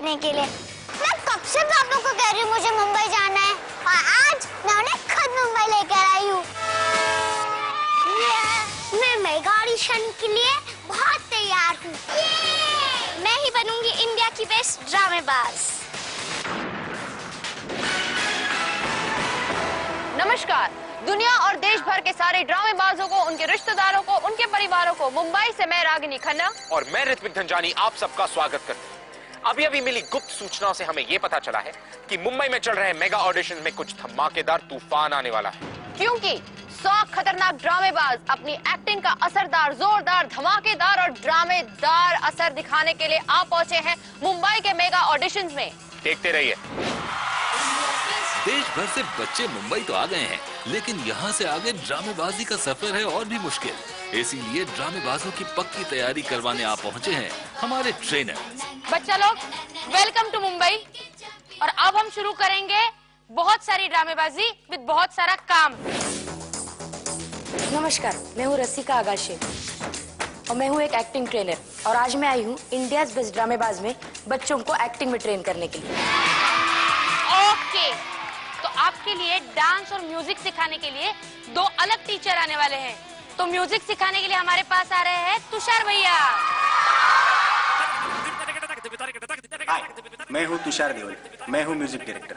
देखने के लिए। मैं कब से पापा को कह रही हूँ मुझे मुंबई जाना है और आज मैं उन्हें खुद मुंबई लेकर आई हूँ। मैं मेगा ऑडिशन के लिए बहुत तैयार हूँ। मैं ही बनूंगी इंडिया की बेस्ट ड्रामेबाज। नमस्कार। दुनिया और देश भर के सारे ड्रामेबाजों को, उनके रिश्तेदारों को, उनके परिवारों को मुंबई से मैं रागिनी खन्ना और मैं ऋत्विक धनजानी आप सबका स्वागत करते हैं। अभी अभी मिली गुप्त सूचनाओं से हमें यह पता चला है कि मुंबई में चल रहे मेगा ऑडिशन में कुछ धमाकेदार तूफान आने वाला है। क्योंकि 100 खतरनाक ड्रामेबाज अपनी एक्टिंग का असरदार, जोरदार, धमाकेदार और ड्रामेदार असर दिखाने के लिए आ पहुंचे हैं मुंबई के मेगा ऑडिशंस में। देखते रहिए। देश भर से बच्चे मुंबई तो आ गए हैं, लेकिन यहाँ से आगे ड्रामेबाजी का सफर है और भी मुश्किल। इसीलिए ड्रामेबाजों की पक्की तैयारी करवाने आ पहुँचे हैं हमारे ट्रेनर। बच्चा लोग, वेलकम टू मुंबई। और अब हम शुरू करेंगे बहुत सारी ड्रामेबाजी विद बहुत सारा काम। नमस्कार, मैं हूँ रसिका आगाशे और मैं हूँ एक एक्टिंग ट्रेनर और आज मैं आई हूँ इंडिया बेस्ट ड्रामेबाज में बच्चों को एक्टिंग में ट्रेन करने के लिए। ओके, तो आपके लिए डांस और म्यूजिक सिखाने के लिए 2 अलग टीचर आने वाले हैं। तो म्यूजिक सिखाने के लिए हमारे पास आ रहे हैं तुषार भैया। मैं हूँ तुषार देवल, मैं हूँ म्यूजिक डायरेक्टर।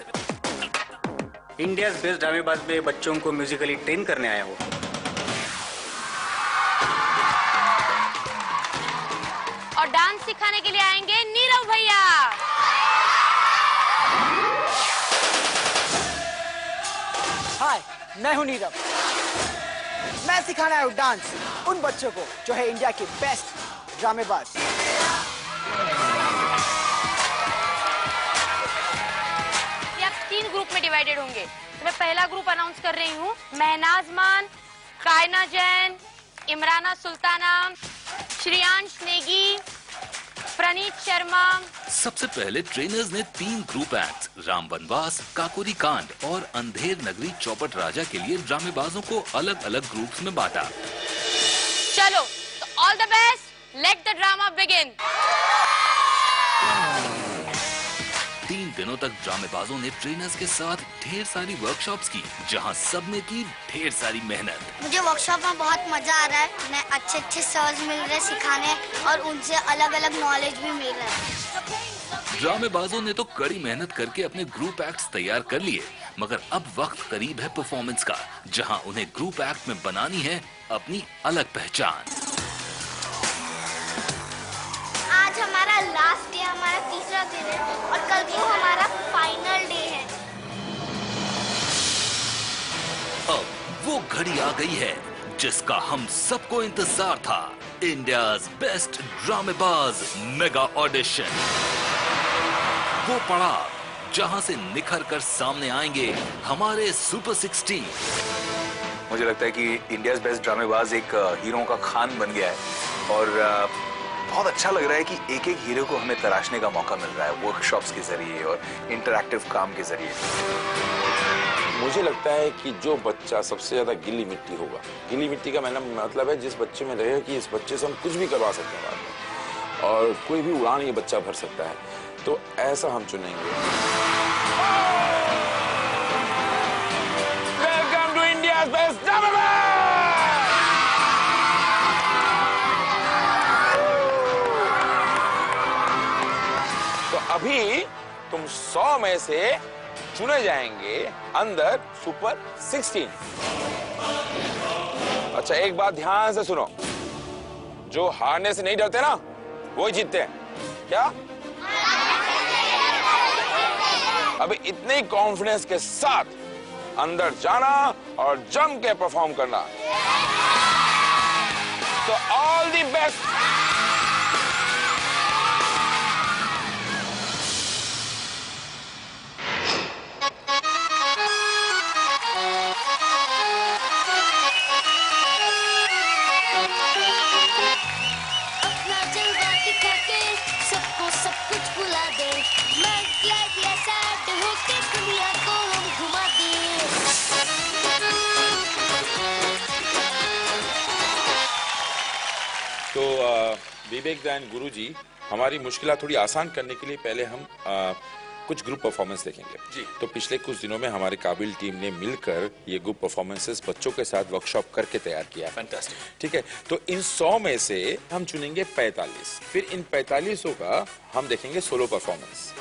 इंडिया बेस्ट ड्रामेबाज में बच्चों को म्यूजिकली ट्रेन करने आया हूँ। और डांस सिखाने के लिए आएंगे नीरव भैया। हाय, मैं हूं नीरव। मैं सिखाने आया हूं डांस उन बच्चों को जो है इंडिया के बेस्ट ड्रामेबाज। ये आप 3 ग्रुप में डिवाइडेड होंगे। तो मैं पहला ग्रुप अनाउंस कर रही हूँ। महनाज मान, कायना जैन, इमराना सुल्ताना, श्रेयांश नेगी, प्रणीत शर्मा। सबसे पहले ट्रेनर्स ने 3 ग्रुप एक्ट्स राम वनवास, काकोरी कांड और अंधेर नगरी चौपट राजा के लिए ड्रामेबाजों को अलग अलग ग्रुप्स में बांटा। चलो, तो all the best, let the drama begin. 3 दिनों तक ड्रामेबाजों ने ट्रेनर्स के साथ ढेर सारी वर्कशॉप्स की, जहां सबने की ढेर सारी मेहनत। मुझे वर्कशॉप में बहुत मजा आ रहा है। मैं अच्छे सर्स मिल रहे सिखाने और उनसे अलग अलग नॉलेज भी मिल रहा है। ड्रामेबाजों ने तो कड़ी मेहनत करके अपने ग्रुप एक्ट्स तैयार कर लिए, मगर अब वक्त करीब है परफॉर्मेंस का, जहां उन्हें ग्रुप एक्ट में बनानी है अपनी अलग पहचान। आज हमारा लास्ट डे, हमारा तीसरा दिन है और कल को हमारा फाइनल डे है। अब वो घड़ी आ गई है जिसका हम सबको इंतजार था। इंडियाज बेस्ट ड्रामेबाज मेगा ऑडिशन। वो पड़ाव जहां से निखर कर सामने आएंगे हमारे सुपर 16। मुझे लगता है कि इंडियाज बेस्ट ड्रामेबाज एक हीरो का खान बन गया है और बहुत अच्छा लग रहा है कि एक एक हीरो को हमें तराशने का मौका मिल रहा है वर्कशॉप्स के जरिए और इंटरैक्टिव काम के जरिए। मुझे लगता है कि जो बच्चा सबसे ज्यादा गीली मिट्टी होगा, गीली मिट्टी का मतलब है जिस बच्चे में रहेगा कि इस बच्चे से हम कुछ भी करवा सकते हैं बाद में और कोई भी उड़ान ये बच्चा भर सकता है, तो ऐसा हम चुनेंगे। वेलकम टू इंडियाज बेस्ट ड्रामेबाज। तो अभी तुम 100 में से चुने जाएंगे अंदर सुपर 16। अच्छा, एक बात ध्यान से सुनो, जो हारने से नहीं डरते ना वही जीतते हैं। क्या? अभी इतने कॉन्फिडेंस के साथ अंदर जाना और जम के परफॉर्म करना। तो ऑल द बेस्ट। तो विवेक दान गुरुजी हमारी मुश्किल थोड़ी आसान करने के लिए पहले हम कुछ ग्रुप परफॉर्मेंस देखेंगे जी। तो पिछले कुछ दिनों में हमारी काबिल टीम ने मिलकर ये ग्रुप परफॉर्मेंसेस बच्चों के साथ वर्कशॉप करके तैयार किया है। फैंटास्टिक। ठीक है, तो इन 100 में से हम चुनेंगे 45, फिर इन 45 का हम देखेंगे सोलो परफॉर्मेंस।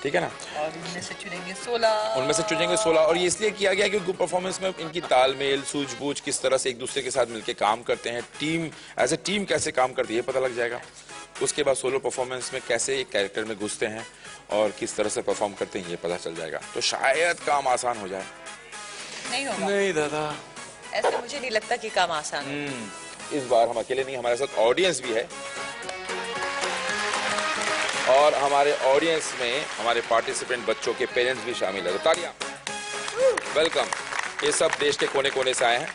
ठीक है ना, और उनमें से चुनेंगे 16। और ये इसलिए किया गया कि ग्रुप परफॉर्मेंस में इनकी तालमेल, सूझबूझ, किस तरह से एक दूसरे के साथ मिलकर काम करते हैं, टीम एज ए टीम कैसे काम करती है पता लग जाएगा। उसके बाद सोलो परफॉर्मेंस में कैसे एक कैरेक्टर में घुसते हैं और किस तरह से परफॉर्म करते हैं ये पता चल जाएगा। तो शायद काम आसान हो जाए। नहीं होगा। नहीं दादा, ऐसे मुझे नहीं लगता कि काम आसान है। इस बार हम अकेले नहीं, हमारे साथ ऑडियंस भी है और हमारे ऑडियंस में हमारे पार्टिसिपेंट बच्चों के पेरेंट्स भी शामिल है। तो तालियां, वेलकम। ये सब देश के कोने कोने से आए हैं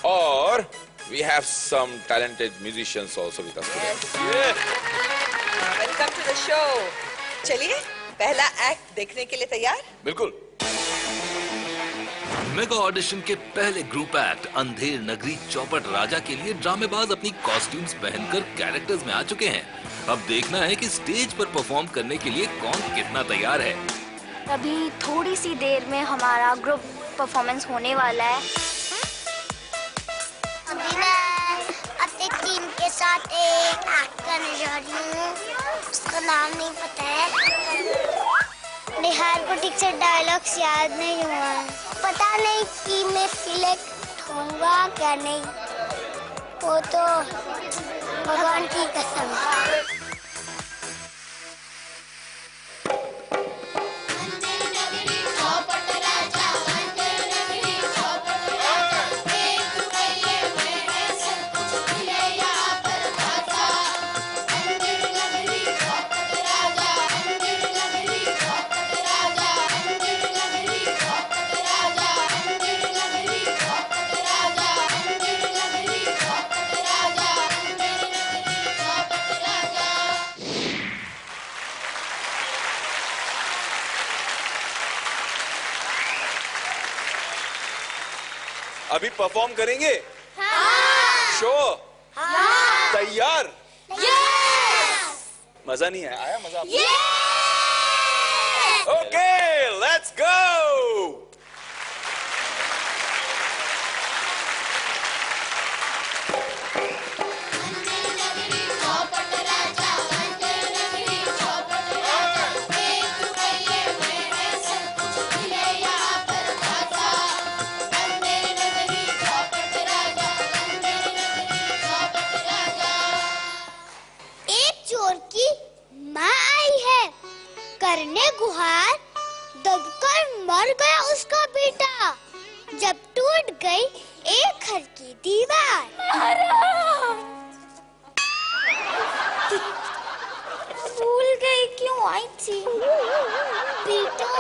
और we have some talented musicians also with us today. Welcome to the show. चलिए पहला एक्ट देखने के लिए तैयार? बिल्कुल। मेगा ऑडिशन के पहले ग्रुप एक्ट अंधेर नगरी चौपट राजा के लिए ड्रामेबाज अपनी कॉस्ट्यूम्स पहनकर कैरेक्टर्स में आ चुके हैं। अब देखना है कि स्टेज पर परफॉर्म करने के लिए कौन कितना तैयार है। अभी थोड़ी सी देर में हमारा ग्रुप परफॉर्मेंस होने वाला है। अभी मैं अपनी टीम के साथ एक एक्ट करने जा रही हूँ, उसका नाम नहीं पता है। बिहार को ठीक से डायलॉग्स याद नहीं हुआ है, पता नहीं कि मैं सिलेक्ट होऊंगा क्या नहीं, वो तो भगवान की कसम। अभी परफॉर्म करेंगे? हाँ। शो? हाँ। तैयार? यस। मजा नहीं आया? मजा? यस। Okay, let's go. करने गुहार, दबकर मर गया उसका बेटा, जब टूट गई एक घर की दीवार। भूल गई क्यों आई थी। बेटा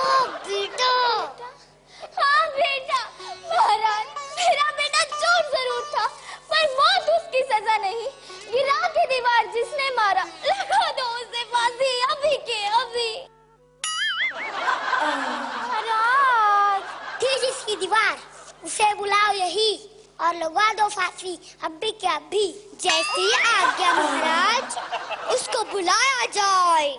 बेटा। हाँ बेटा, महाराज मेरा बेटा चोर जरूर था, पर मौत उसकी सजा नहीं। गिरा के दीवार जिसने मारा, लगा दो उसे फांसी अभी के अभी। महाराज थी जिसकी दीवार, उसे बुलाओ यही और लगवा दो फांसी अभी के अभी। जैसी आज्ञा महाराज, उसको बुलाया जाए।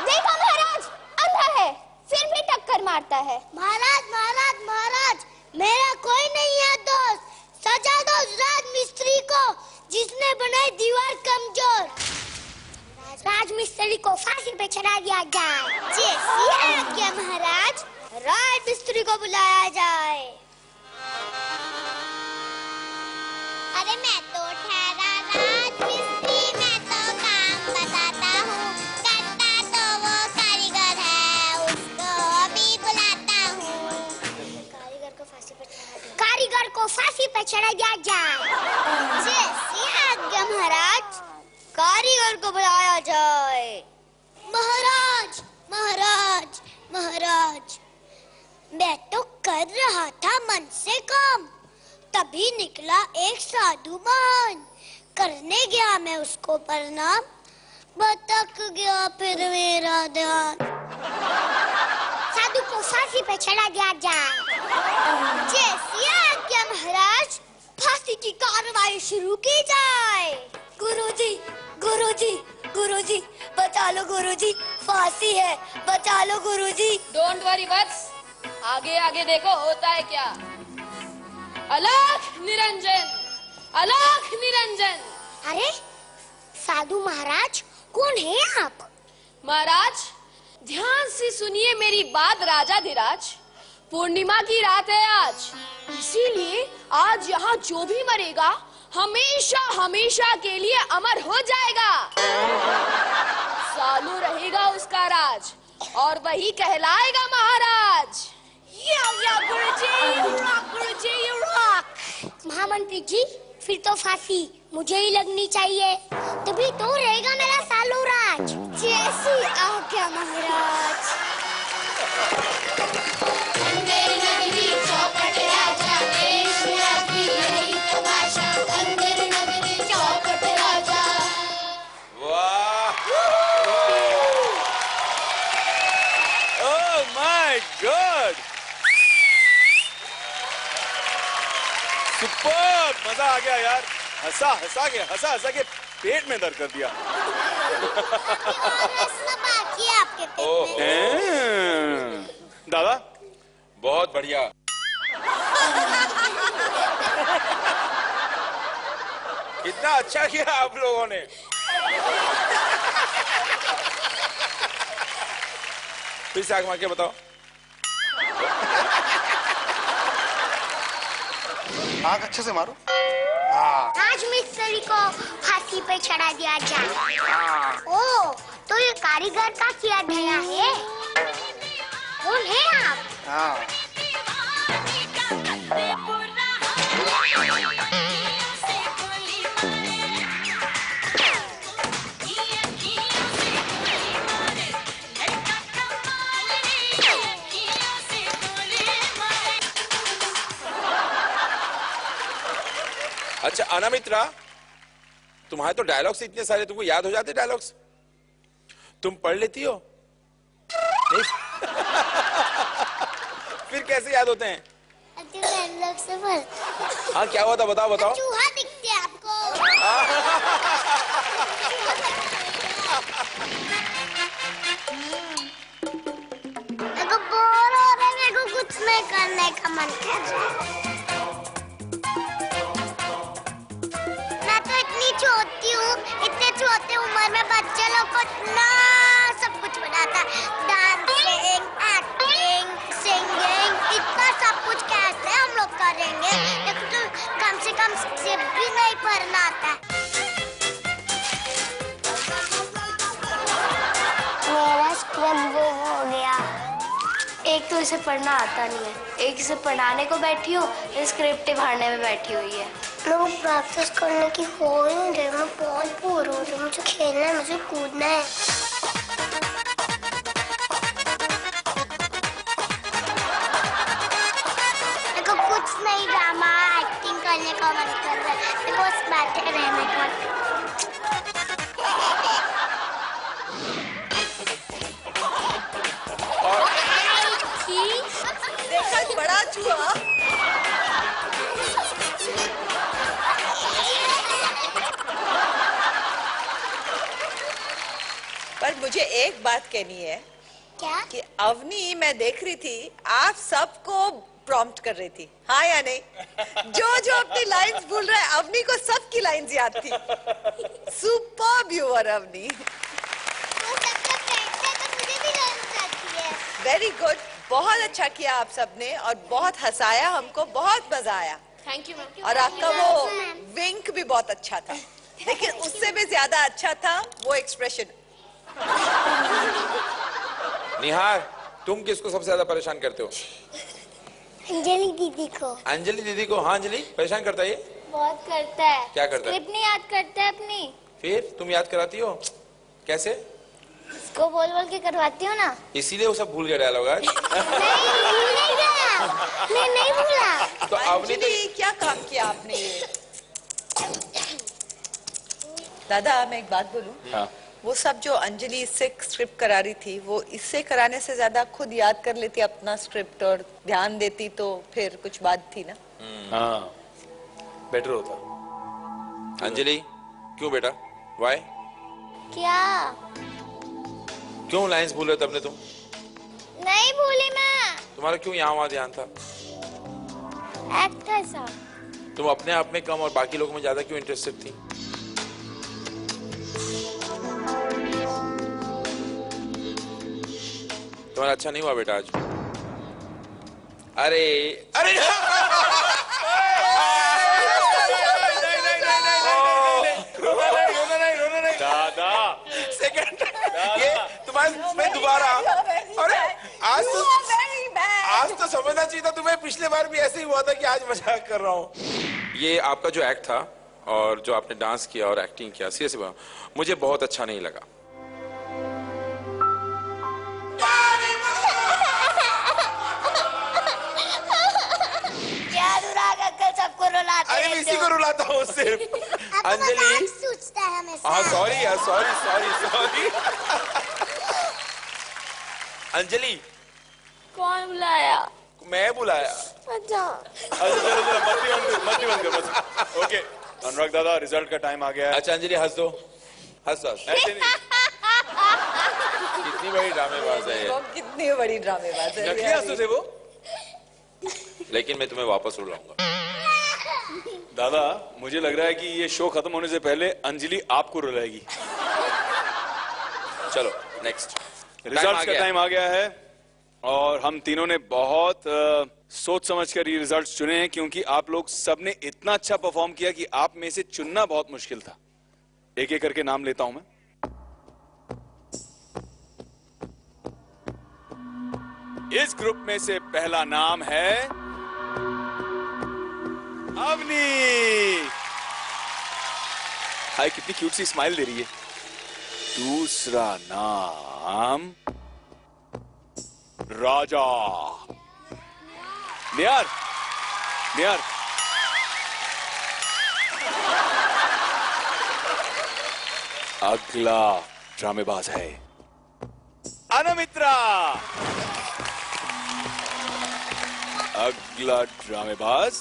देखो महाराज, अंधा है फिर भी टक्कर मारता है। महाराज महाराज महाराज, मेरा कोई नहीं है दोस्त, सजा दो राज मिस्त्री को जिसने बनाई दीवार कमजोर। राज मिस्त्री को फांसी पे चढ़ा दिया जाए। जैसी आज्ञा महाराज, राज मिस्त्री को बुलाया जाए। अरे मैं तो ठहरा राज मिस्त्री, मैं तो काम बताता हूँ, करता तो वो कारीगर है, उसको अभी बुलाता हूँ। कारीगर को फांसी पे चढ़ा दिया जाए। जैसी आज्ञा महाराज, कारीगर को बुलाया जाए। महाराज महाराज महाराज, मैं तो कर रहा था मन से काम, तभी निकला एक साधु महान। करने गया मैं उसको प्रणाम, भटक गया फिर मेरा ध्यान। साधु को फांसी पे चढ़ा दिया जाए। जैसी आज्ञा महाराज, फांसी की कार्रवाई शुरू की जाए। गुरुजी, गुरुजी, गुरुजी, बचा लो गुरुजी, फांसी है, बचा लो गुरुजी। डोंट वरी बस, आगे आगे देखो होता है क्या। अलख निरंजन, अलख निरंजन। अरे साधु महाराज, कौन है आप? महाराज ध्यान से सुनिए मेरी बात राजाधिराज। पूर्णिमा की रात है आज, इसीलिए आज यहाँ जो भी मरेगा हमेशा हमेशा के लिए अमर हो जाएगा। सालों रहेगा उसका राज और वही कहलाएगा महाराज। गुरुजी, you rock। महामंत्री जी, फिर तो फांसी मुझे ही लगनी चाहिए, तभी तो रहेगा मेरा सालों राज। जैसी आज्ञा महाराज। गुड, सुपर, मजा आ गया यार। हंसा के पेट में दर्द कर दिया। बाकी है आपके पेट में। दादा बहुत बढ़िया। कितना अच्छा किया आप लोगों ने। फिर से आग मार के बताओ। आग अच्छे से मारो। आज मिस्त्री को फांसी पे चढ़ा दिया जाए। ओ, तो ये कारीगर का किया गया है। कौन है आप? हाँ। अच्छा अनामित्रा, तुम्हारे तो डायलॉग्स इतने सारे, तुमको याद हो जाते डायलॉग्स? तुम पढ़ लेती हो? नहीं? फिर कैसे याद होते हैं? हाँ क्या हुआ था, बताओ बताओ। चूहा दिखते है आपको। मेरे को बोर हो रहा है, मेरे को कुछ नहीं करने का मन कर रहा है। छोटी हूँ, इतने छोटे उम्र में बच्चे लोग को इतना सब कुछ बनाता, डांसिंग, एक्टिंग, सिंगिंग, इतना सब कुछ कहते हैं हम लोग करेंगे, लेकिन तो कम से कम सिर्फ भी नहीं पढ़ना आता। मेरा स्क्रिप्ट वो हो गया। एक तो इसे पढ़ना आता नहीं है, एक इसे पढ़ाने को बैठी हो, स्क्रिप्ट भरने में बैठी हुई है। लोग प्रैक्टिस करने की हो ही नहीं रही, मैं बहुत बोर हो रही हूँ, मुझे खेलना है, मुझे कूदना है। मेरे को कुछ नहीं, ड्रामा एक्टिंग करने का मन कर रहा है, मेरे को बस बैठे रहने का। देखा बड़ा चूहा। पर मुझे एक बात कहनी है। क्या? कि अवनी, मैं देख रही थी आप सबको प्रॉम्प्ट कर रही थी, हाँ या नहीं? जो जो अपनी लाइंस भूल रहा है, अवनी को सबकी लाइंस याद थी। Superb you are Avani. Very good, बहुत अच्छा किया आप सबने और बहुत हंसाया हमको, बहुत मजा आया। Thank you ma'am. और आपका वो विंक भी बहुत अच्छा था, लेकिन उससे भी ज्यादा अच्छा था वो एक्सप्रेशन। निहार, तुम किसको सबसे ज्यादा परेशान करते हो? अंजलि दीदी को। अंजलि दीदी को? हाँ अंजलि, परेशान करता है ये? बहुत करता है। क्या करता है? स्क्रिप्ट नहीं याद करता है अपनी। फिर तुम याद कराती हो? कैसे? इसको बोल बोल के करवाती हूँ ना। इसीलिए वो सब भूल गया डायलॉग आज। नहीं गया, मैं नहीं भूला। तो अवनी तो क्या काम किया आपने ये? दादा मैं एक बात बोलूं? हाँ। वो सब जो अंजलि इससे स्क्रिप्ट करा रही थी, वो इससे कराने से ज्यादा खुद याद कर लेती अपना स्क्रिप्ट और ध्यान देती, तो फिर कुछ बात थी ना। हाँ बेटर होता। अंजलि क्यों बेटा? वाई? क्या? क्यों लाइंस भूल रहे थे अपने तुम? नहीं भूली मैं। तुम्हारा क्यों यहाँ वहां ध्यान था? एक्ट था ऐसा। तुम अपने आप में कम और बाकी लोगों में ज्यादा क्यों इंटरेस्टेड थी? तुम्हारा अच्छा नहीं हुआ बेटा आज। अरे अरे दादा सेकंड ये तुम्हारे मैं दोबारा। अरे आज तो समझना चाहिए था तुम्हें। पिछले बार भी ऐसे ही हुआ था कि आज मजाक कर रहा हूँ। ये आपका जो एक्ट था और जो आपने डांस किया और एक्टिंग किया, सीरियसली मुझे बहुत अच्छा नहीं लगा। सबको रुलाते। अरे मैं इसी को रुलाता हूँ सिर्फ। अंजलि सोचता है हमेशा। हाँ सॉरी यार, सॉरी सॉरी सॉरी। अंजलि कौन बुलाया? मैं बुलाया। अच्छा मत बंद कर। ओके अनुराग दादा, रिजल्ट का टाइम आ गया है। अच्छा अंजलि हंस दो, हंस हंस। ऐसे नहीं। कितनी बड़ी ड्रामेबाज है ये। कितनी बड़ी ड्रामेबाज है। नकली आंसू थे वो, लेकिन मैं तुम्हें वापस रुलाऊंगा। दादा मुझे लग रहा है कि ये शो खत्म होने से पहले अंजलि आपको रुलाएगी। चलो नेक्स्ट। रिजल्ट का टाइम आ गया है और हम तीनों ने बहुत सोच समझ कर ये रिजल्ट चुने हैं, क्योंकि आप लोग सबने इतना अच्छा परफॉर्म किया कि आप में से चुनना बहुत मुश्किल था। एक एक करके नाम लेता हूं मैं। इस ग्रुप में से पहला नाम है अवनी। हाय, कितनी क्यूट सी स्माइल दे रही है। दूसरा नाम राजा। नियार नियार। अगला ड्रामेबाज है अनमित्रा। अगला ड्रामेबाज,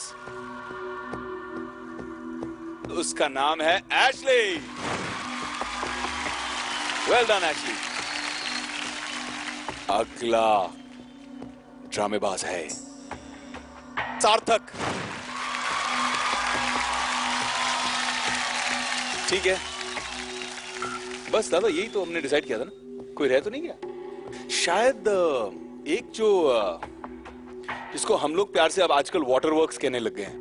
उसका नाम है एशली। Well done Ashley. अगला ड्रामेबाज है सार्थक। ठीक है, बस दादा यही तो हमने डिसाइड किया था ना। कोई रह तो नहीं गया? शायद एक जो जिसको हम लोग प्यार से अब आजकल वाटर वर्क्स कहने लग गए हैं,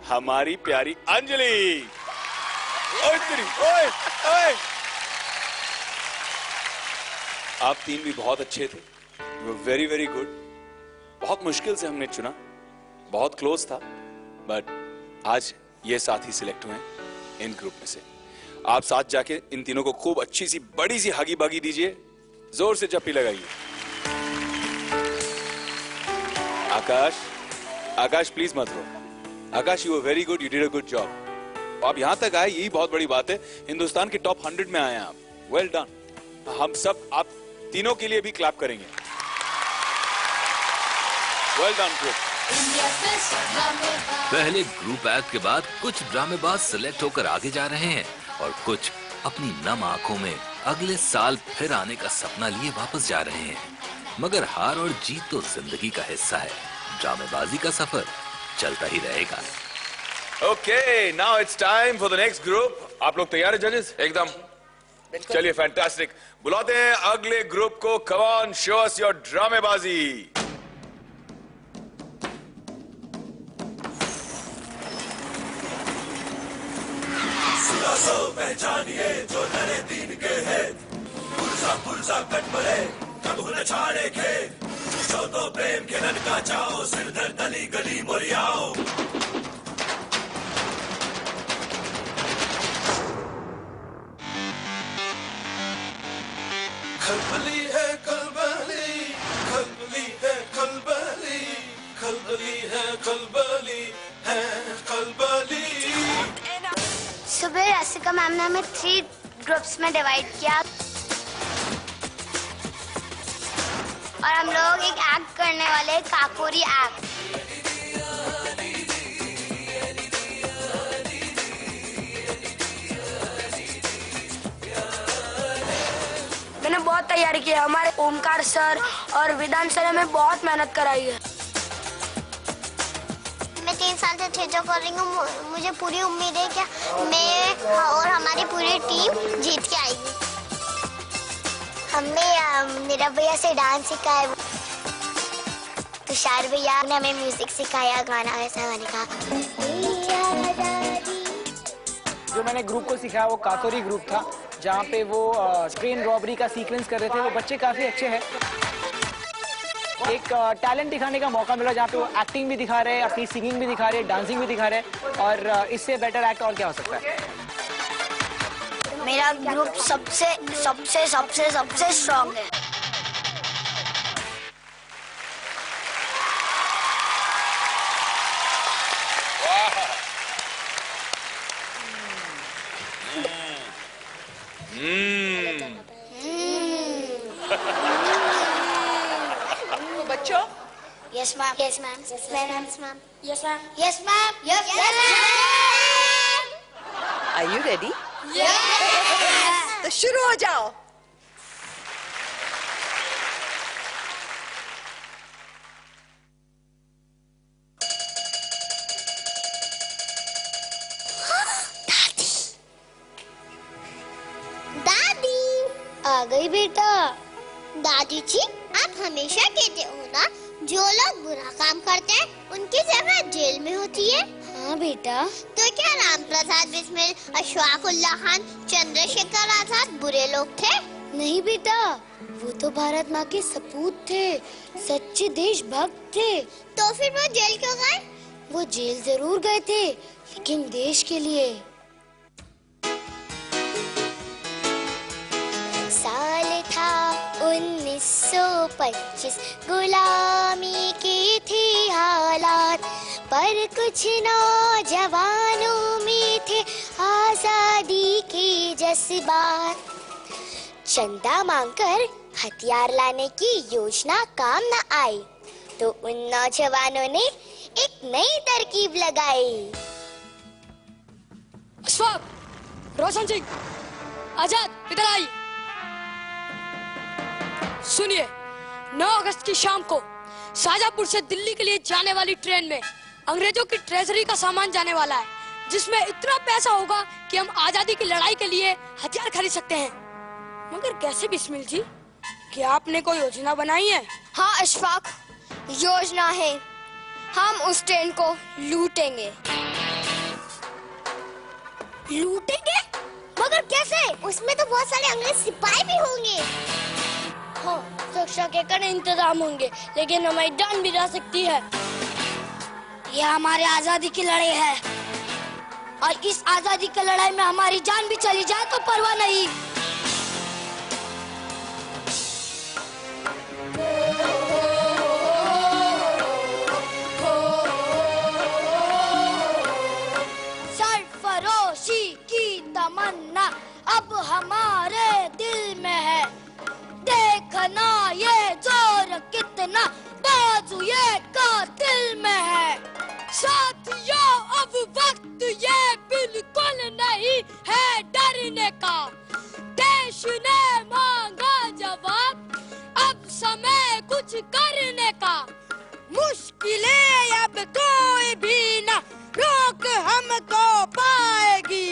हमारी प्यारी अंजलि। ओए तेरी, ओए ओए। आप तीन भी बहुत अच्छे थे, वेरी वेरी गुड। बहुत मुश्किल से हमने चुना, बहुत क्लोज था, बट आज ये साथ ही सिलेक्ट हुए हैं इन ग्रुप में से। आप साथ जाके इन तीनों को खूब अच्छी सी बड़ी सी हगी बागी दीजिए, जोर से जप्पी लगाइए। आकाश, आकाश प्लीज मत रो। Akash, you are very good, you did a good job. आप यहां तक आए, यही बहुत बड़ी बात है। हिंदुस्तान के टॉप 100 में आए हैं आप, वेल डन। हम सब आप तीनों के लिए भी क्लैप करेंगे। Well done group. पहले ग्रुप एक्ट के बाद कुछ ड्रामेबाज सिलेक्ट होकर आगे जा रहे हैं और कुछ अपनी नम आंखों में अगले साल फिर आने का सपना लिए वापस जा रहे हैं। मगर हार और जीत तो जिंदगी का हिस्सा है। ड्रामेबाजी का सफर चलता ही रहेगा। Okay, now it's time for the next group. आप लोग तैयार हैं जजेस? एकदम। चलिए, फैंटास्टिक। बुलाते हैं अगले ग्रुप को। Come on, show us your ड्रामेबाजी। पहचानिए जो नरे दीन के है, पुरजा पुरजा कट मरे कब न छाड़े खे, जो तो प्रेम के नन का चाओ, सिर धर गली गली मोरियाओ। खलबली है खलबली, खलबली है खलबली, खलबली है खलबली है खलबली। सुबह रसिका मैम ने हमें 3 ग्रुप्स में डिवाइड किया और हम लोग एक एक्ट करने वाले, काकोरी एक्ट। मैंने बहुत तैयारी की है। हमारे ओमकार सर और वेदांत सर ने हमें बहुत मेहनत कराई है। मैं 3 साल से थिएटर कर रही हूँ। मुझे पूरी उम्मीद है कि मैं और हमारी पूरी टीम जीत के आएगी। हमने मेरा भैया से डांस सिखाया, तुषार भैया ने हमें म्यूजिक सिखाया, गाना ऐसा गाने का। जो मैंने ग्रुप को सिखाया वो काकोरी ग्रुप था, जहाँ पे वो ट्रेन रॉबरी का सीक्वेंस कर रहे थे। वो बच्चे काफी अच्छे हैं। एक टैलेंट दिखाने का मौका मिला जहाँ पे वो एक्टिंग भी दिखा रहे हैं, अपनी सिंगिंग भी दिखा रहे हैं, डांसिंग भी दिखा रहे हैं, और इससे बेटर एक्ट और क्या हो सकता है। मेरा ग्रुप सबसे सबसे सबसे सबसे स्ट्रॉन्ग है। बच्चों, yes ma'am, yes ma'am, yes ma'am, yes ma'am, yes ma'am, yes ma'am, yes ma'am. Are you ready? तो शुरू हो जाओ। दादी आ गई बेटा। दादी जी, आप हमेशा कहते हो ना, जो लोग बुरा काम करते हैं उनकी जगह जेल में होती है। हाँ बेटा। तो क्या राम प्रसाद बिस्मिल, अशफाकुल्लाह खान, चंद्रशेखर आजाद बुरे लोग थे? नहीं बेटा, वो तो भारत माँ के सपूत थे, सच्चे देशभक्त थे। तो फिर वो जेल क्यों गए? वो जेल जरूर गए थे, लेकिन देश के लिए। साल था 1925, गुलामी की थी हालात, पर कुछ नौजवानों में थे आजादी के जज्बात। चंदा मांगकर हथियार लाने की योजना काम न आई, तो उन नौजवानों ने एक नई तरकीब लगाई। अशफाक, रोशन सिंह, आजाद, इधर आई। सुनिए, 9 अगस्त की शाम को शाहजहांपुर से दिल्ली के लिए जाने वाली ट्रेन में अंग्रेजों की ट्रेजरी का सामान जाने वाला है, जिसमें इतना पैसा होगा कि हम आजादी की लड़ाई के लिए हथियार खरीद सकते हैं। मगर कैसे बिस्मिल जी, क्या आपने कोई योजना बनाई है? हाँ अशफाक, योजना है। हम उस ट्रेन को लूटेंगे। लूटेंगे? मगर कैसे? उसमें तो बहुत सारे अंग्रेज सिपाही भी होंगे। हाँ, सुरक्षा के कड़े इंतजाम होंगे, लेकिन हमारी जान भी जा सकती है। यह हमारे आजादी की लड़ाई है, और इस आजादी की लड़ाई में हमारी जान भी चली जाए तो परवाह नहीं। सरफरोशी की तमन्ना अब हमारे दिल में है, देखना ये जोर कितना बाजुए कातिल में है। साथियों, अब वक्त ये बिल्कुल नहीं है डरने का, देश ने मांगा जवाब, अब समय कुछ करने का। मुश्किलें अब कोई भी ना रोक हमको पाएगी,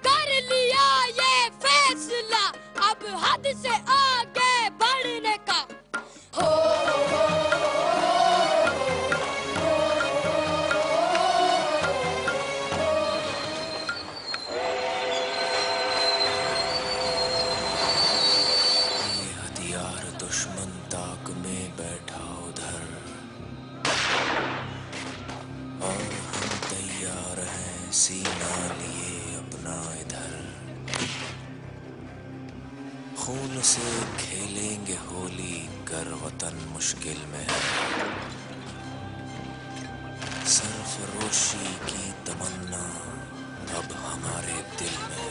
कर लिया ये फैसला अब हद से आगे बढ़ने का। ये हथियार दुश्मन ताक में बैठा उधर, और हम तैयार हैं सीना लिए अपना इधर। खून से खेलेंगे होली कर वतन मुश्किल में है, सरफरोशी की तमन्ना अब हमारे दिल में है।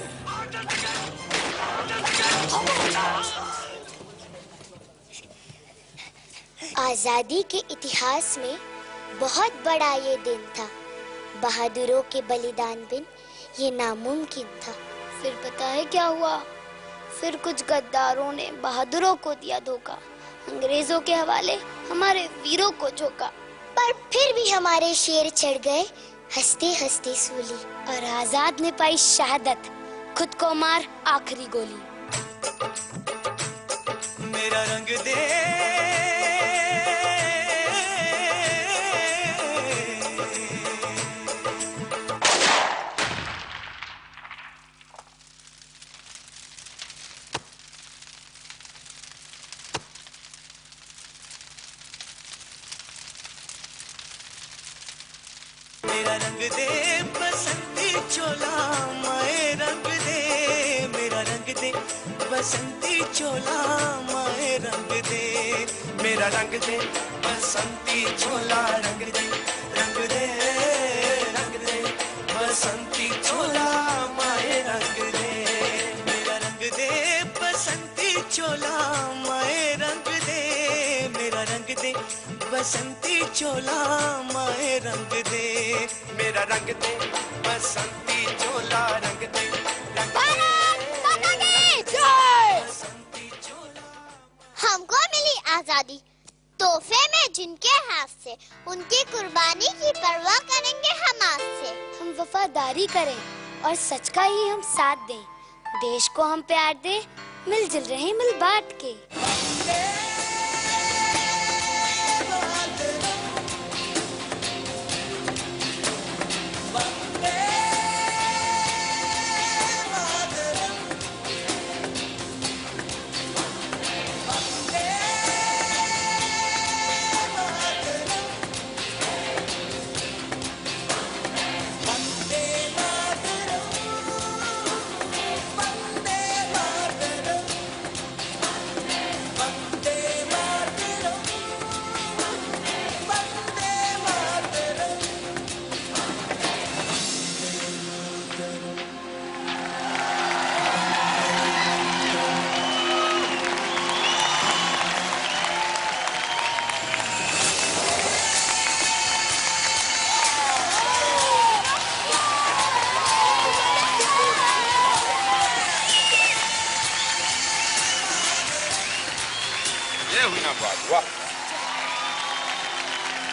आजादी के इतिहास में बहुत बड़ा ये दिन था। बहादुरों के बलिदान बिन ये नामुमकिन था। फिर पता है क्या हुआ? फिर कुछ गद्दारों ने बहादुरों को दिया धोखा, अंग्रेजों के हवाले हमारे वीरों को झोंका। पर फिर भी हमारे शेर चढ़ गए हंसते हंसते सूली, और आजाद ने पाई शहादत, खुद को मार आखिरी गोली। मेरा रंग दे बसंती चोला माए रंग दे, मेरा रंग दे बसंती चोला माए रंग दे, मेरा रंग दे बसंती चोला रंग दे, रंग दे रंग दे बसंती चोला माए रंग दे, मेरा रंग दे बसंती चोला माए रंग दे, मेरा रंग दे बसंती चोला माए रंग दे, मेरा रंग दे बसंती चोला रंग दे, हमको मिली आजादी तोहफे में जिनके हाथ से, उनकी कुर्बानी की परवाह करेंगे हम आज से। हम वफादारी करें और सच का ही हम साथ दें, देश को हम प्यार दें, मिलजुल रहे मिल बांट के।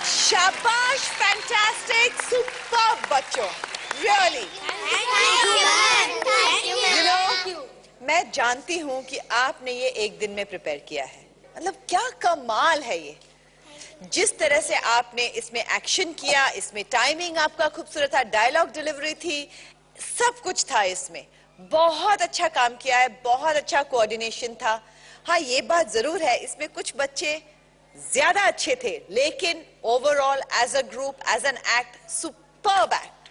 शाबाश, फैंटास्टिक, सुपर बच्चों, रियली। मैं जानती हूँ कि आपने ये एक दिन में प्रिपेयर किया है, मतलब क्या कमाल है ये। जिस तरह से आपने इसमें एक्शन किया, इसमें टाइमिंग आपका खूबसूरत था, डायलॉग डिलीवरी थी, सब कुछ था इसमें। बहुत अच्छा काम किया है, बहुत अच्छा कोऑर्डिनेशन था। हाँ, ये बात जरूर है, इसमें कुछ बच्चे ज्यादा अच्छे थे, लेकिन overall as a group, as an act, superb act.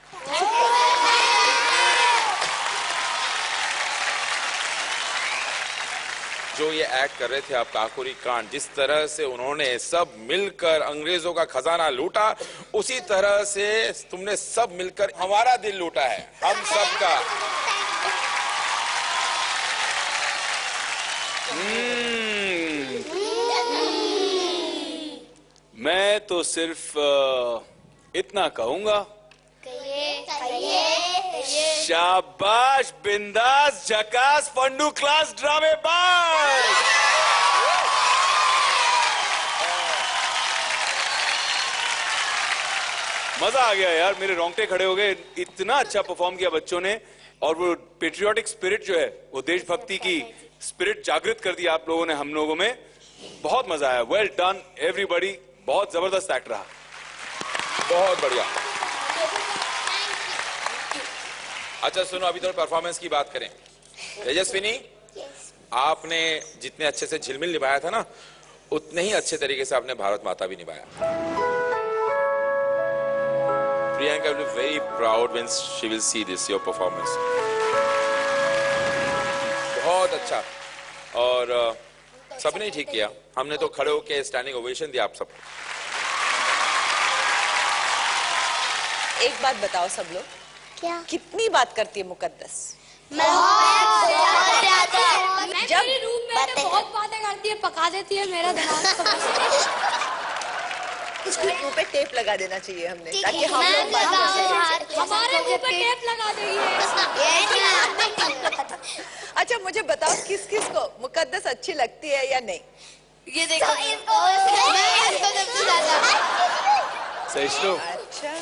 जो ये एक्ट कर रहे थे आप काकोरी कांड, जिस तरह से उन्होंने सब मिलकर अंग्रेजों का खजाना लूटा, उसी तरह से तुमने सब मिलकर हमारा दिल लूटा है, हम सबका। मैं तो सिर्फ इतना कहूंगा, शाबाश, बिंदास, झकास, फंडू क्लास ड्रामेबाज। मजा आ गया यार, मेरे रोंगटे खड़े हो गए। इतना अच्छा परफॉर्म किया बच्चों ने, और वो पेट्रियोटिक स्पिरिट जो है, वो देशभक्ति की स्पिरिट जागृत कर दिया आप लोगों ने हम लोगों में। बहुत मजा आया। वेल डन एवरीबॉडी, बहुत जबरदस्त एक्ट रहा, बहुत बढ़िया। अच्छा सुनो, अभी तो परफॉर्मेंस की बात करें। तेजस्विनी, आपने जितने अच्छे से झिलमिल निभाया था ना, उतने ही अच्छे तरीके से आपने भारत माता भी निभाया। Priyanka will be very proud when she will see this your performance. बहुत अच्छा, और सबने ठीक किया। हमने तो खड़े होकर स्टैंडिंग ओवेशन दिया आप सबको। एक बात बताओ सब लोग, क्या? कितनी बात करती है मुकद्दस? जब रूम में बहुत बातें करती है, पका देती है मेरा दिमाग। इसके मुंह पे टेप लगा देना चाहिए हमने, ताकि हम लोग बात कर सकें। हमारे मुंह पे टेप लगा देगी। अच्छा, मुझे बताओ किस किस को मुकद्दस अच्छी लगती है या नहीं? ये देखो मैं इसको सबसे ज्यादा। सहिष्णु, अच्छा,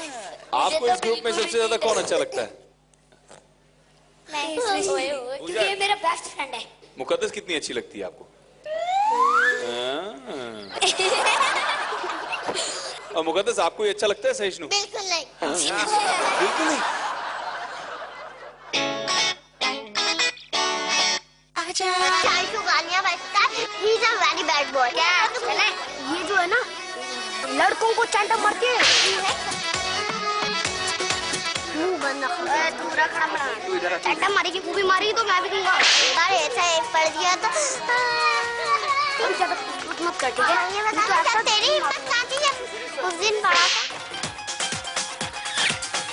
आपको इस ग्रुप में सबसे ज्यादा कौन अच्छा लगता है? क्योंकि ये मेरा बेस्ट फ्रेंड है। मुकद्दस कितनी अच्छी लगती है आपको? और मुकद्दस आपको ये अच्छा लगता है सहिष्णु? बिल्कुल नहीं। बिल्कुल नहीं। शायशु गालियां बजता है। He is a very bad boy। क्या? ये जो है ना लड़कों को चांटा मारती है। मुंह बंद रखो। तू रख अपना। चांटा मारेगी, वो भी मारेगी तो मैं भी दूंगा। अरे ऐसा एक पड़ गया तो ज्यादा कुछ मत कर, ठीक है? ये बता सब तेरी हिम्मत कहाँ थी जब उस दिन पड़ा था?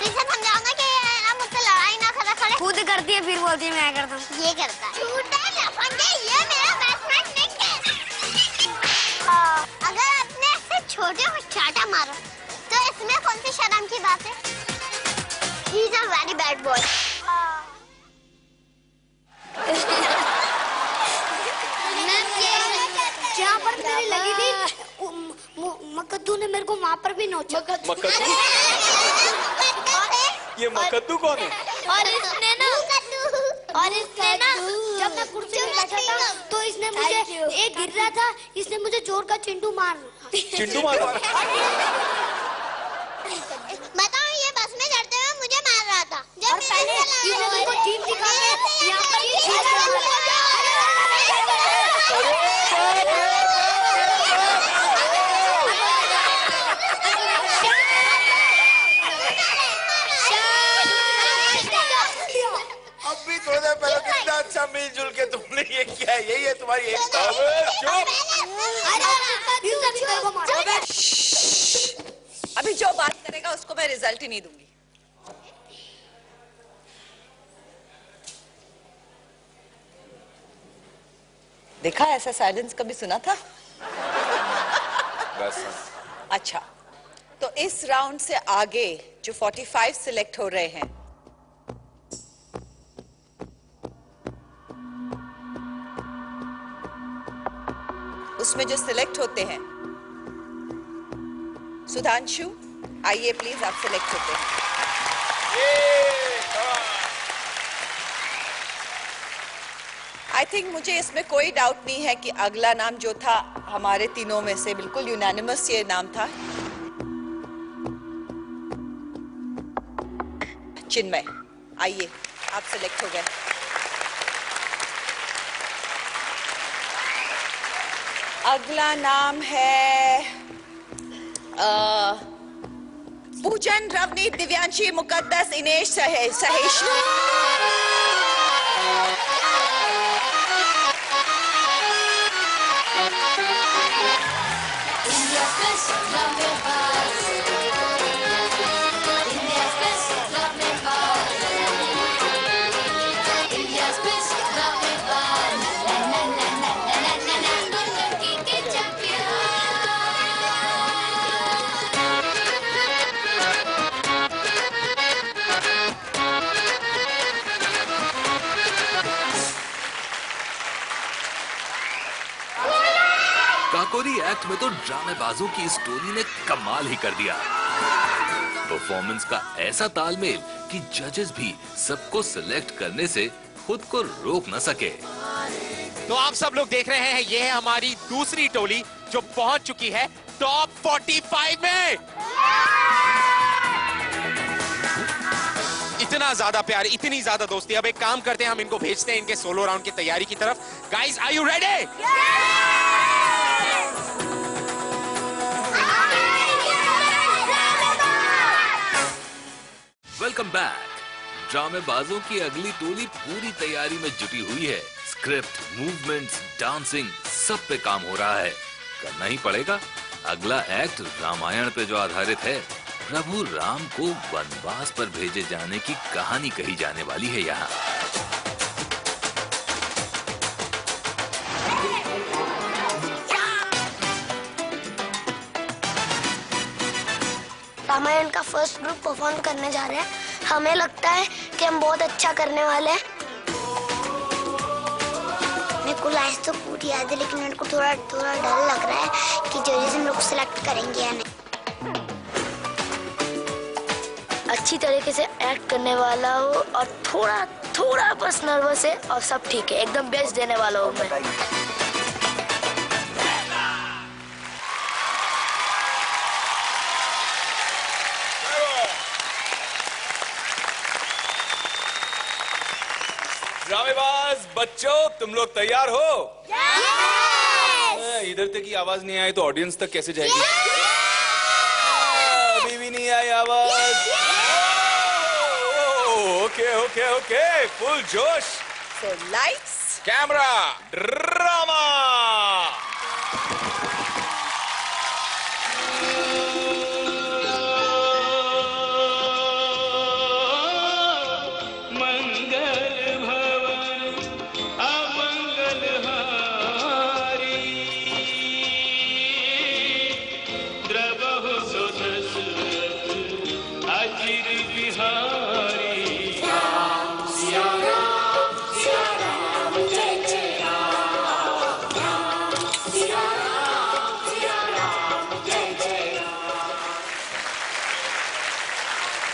इसे समझाऊंगा कि ना मुझसे लड़ाई ना खड़ा करे। खुद करती है फिर बोलती है मैं करता हूँ। ये करता है। झूठा लफंगे, ये मेरा बेस्ट फ्रेंड नहीं है। अगर अपने ऐसे छोटे को चाटा मारो तो इसमें कौन सी शर्म की बात है? He is a very bad boy। जहाँ पर मेरी लगी थी मकद्दू ने मेरे को वहाँ पर भी नोचा। मकद्दू? ये मकद्दू कौन है? और इसने ना जब मैं कुर्सी पे बैठा था तो इसने मुझे एक गिर रहा था, इसने मुझे जोर का चिंटू मार। चिंटू मार? बताओ, ये बस में चढ़ते हुए मुझे मार रहा था। जब और पहले इसने तुमको जीप दिखा के यहाँ पर ये अभी थोड़ी देर पहले कितना अच्छा मिलजुल के तुमने ये किया है, यही है तुम्हारी एकता। अभी जो बात करेगा उसको मैं रिजल्ट ही नहीं दूंगी। देखा, ऐसा साइलेंस कभी सुना था? बस अच्छा, तो इस राउंड से आगे जो 45 सिलेक्ट हो रहे हैं, उसमें जो सिलेक्ट होते हैं, सुधांशु आइए प्लीज, आप सिलेक्ट होते हैं। आई थिंक मुझे इसमें कोई डाउट नहीं है कि अगला नाम जो था हमारे तीनों में से बिल्कुल यूनानिमस ये नाम था, चिन्मय। आइए, आप सिलेक्ट हो गए। अगला नाम है पूजन, रवनीत, दिव्यांशी, मुकद्दस, इनेश, सहिष्णु। काकोरी एक्ट में तो ड्रामेबाजों की स्टोरी ने कमाल ही कर दिया। परफॉर्मेंस का ऐसा तालमेल कि जजेस भी सबको सिलेक्ट करने से खुद को रोक न सके। तो आप सब लोग देख रहे हैं, ये है हमारी दूसरी टोली जो पहुंच चुकी है टॉप 45 में। इतना ज्यादा प्यार, इतनी ज्यादा दोस्ती। अब एक काम करते हैं, हम इनको भेजते हैं इनके सोलो राउंड की तैयारी की तरफ। Guys, are you ready? Welcome back. ड्रामेबाजों की अगली टोली पूरी तैयारी में जुटी हुई है। स्क्रिप्ट, मूवमेंट्स, डांसिंग, सब पे काम हो रहा है। करना ही पड़ेगा। अगला एक्ट रामायण पे जो आधारित है, प्रभु राम को वनवास पर भेजे जाने की कहानी कही जाने वाली है यहाँ। रामायण का फर्स्ट ग्रुप परफॉर्म करने जा रहे हैं। हमें लगता है कि हम बहुत अच्छा करने वाले हैं। लाइन्स तो पूरी याद है, लेकिन मेरे को थोड़ा थोड़ा डर लग रहा है कि जजेस हम लोग सेलेक्ट करेंगे या नहीं। अच्छी तरीके से एक्ट करने वाला हो और थोड़ा थोड़ा बस नर्वस है और सब ठीक है, एकदम बेस्ट देने वाला हूँ मैं। ड्रामेबाज बच्चों, तुम लोग तैयार हो? इधर तक की आवाज नहीं आई तो ऑडियंस तक कैसे जाएगी? अभी भी नहीं आई आवाज। ओके ओके ओके, फुल जोश। So lights, camera, drama.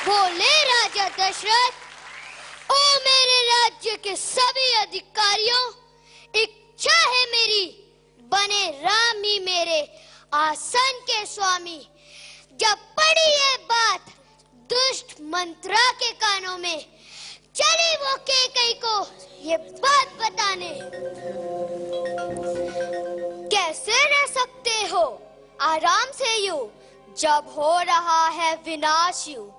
बोले राजा दशरथ, ओ मेरे राज्य के सभी अधिकारियों, इच्छा है मेरी बने राम ही मेरे आसन के स्वामी। जब पड़ी ये बात दुष्ट मंत्रा के कानों में, चली वो कैकेयी को ये बात बताने। कैसे रह सकते हो आराम से यूं, जब हो रहा है विनाश यूं।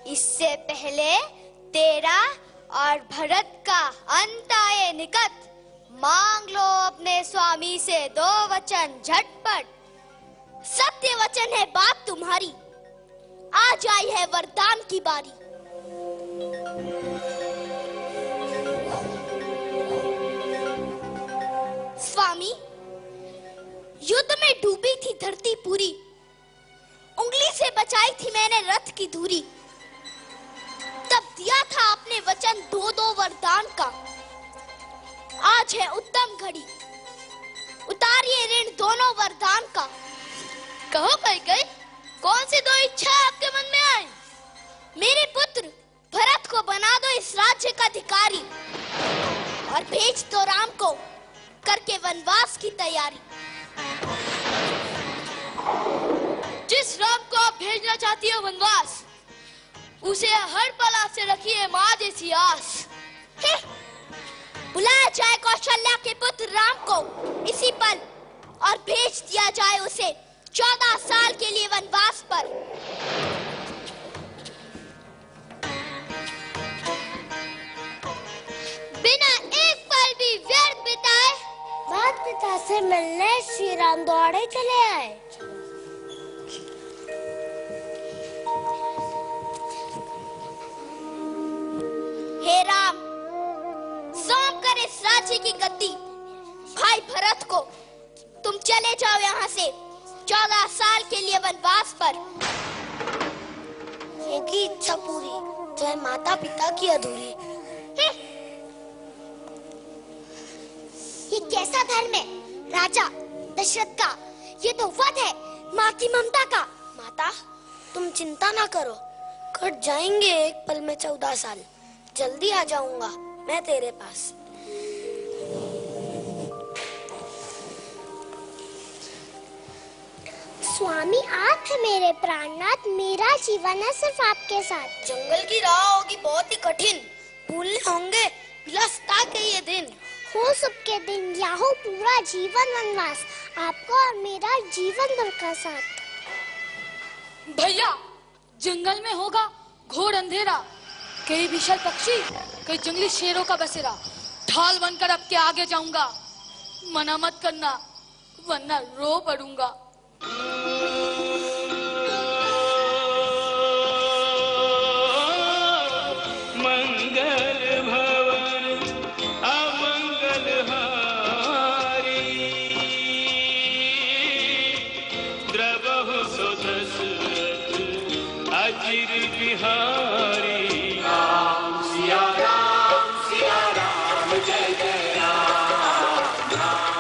इससे पहले तेरा और भरत का अंत आए निकट, मांग लो अपने स्वामी से 2 वचन झटपट। सत्य वचन है बात तुम्हारी, आज आई है वरदान की बारी। स्वामी, युद्ध में डूबी थी धरती पूरी, उंगली से बचाई थी मैंने रथ की धुरी। तब दिया था आपने वचन 2-2 वरदान का, आज है उत्तम घड़ी, उतारिए ऋण दोनों वरदान का। कहो कैकेयी, कौन सी 2 इच्छा आपके मन में आए? मेरे पुत्र भरत को बना दो इस राज्य का अधिकारी और भेज दो राम को करके वनवास की तैयारी। जिस राम को आप भेजना चाहती हो वनवास, उसे हर पल से रखिए माँ जैसी आस। बुलाया जाए कौशल्या के पुत्र राम को इसी पल और भेज दिया जाए उसे 14 साल के लिए वनवास पर। बिना एक पल भी व्यर्थ बिताए माता पिता से मिलने श्री राम दौड़े चले आए। हे राम, सौंप कर इस राज्य की गद्दी भाई भरत को। तुम चले जाओ यहाँ से 14 साल के लिए वनवास पर। होगी इच्छा पूरी, चाहे माता पिता की अधूरी। ये कैसा धर्म है राजा दशरथ का? ये तो वध है माँ की ममता का। माता, तुम चिंता ना करो, कट जाएंगे एक पल में 14 साल। जल्दी आ जाऊंगा मैं तेरे पास। स्वामी, आप है मेरे प्राणनाथ, मेरा जीवन है सिर्फ आपके साथ। जंगल की राह होगी बहुत ही कठिन, भूलने होंगे विलासिता के ये दिन। हो सबके दिन या हो पूरा जीवन वनवास, आपका और मेरा जीवन भर का साथ। भैया, जंगल में होगा घोर अंधेरा, कई विशाल पक्षी, कई जंगली शेरों का बसेरा। ढाल बनकर अब के आगे जाऊंगा, मना मत करना वरना रो पड़ूंगा। मंगल भवन अमंगल हारी, द्रवहु सो दशरथ अचिर बिहारी। सिया राम जय जय राम।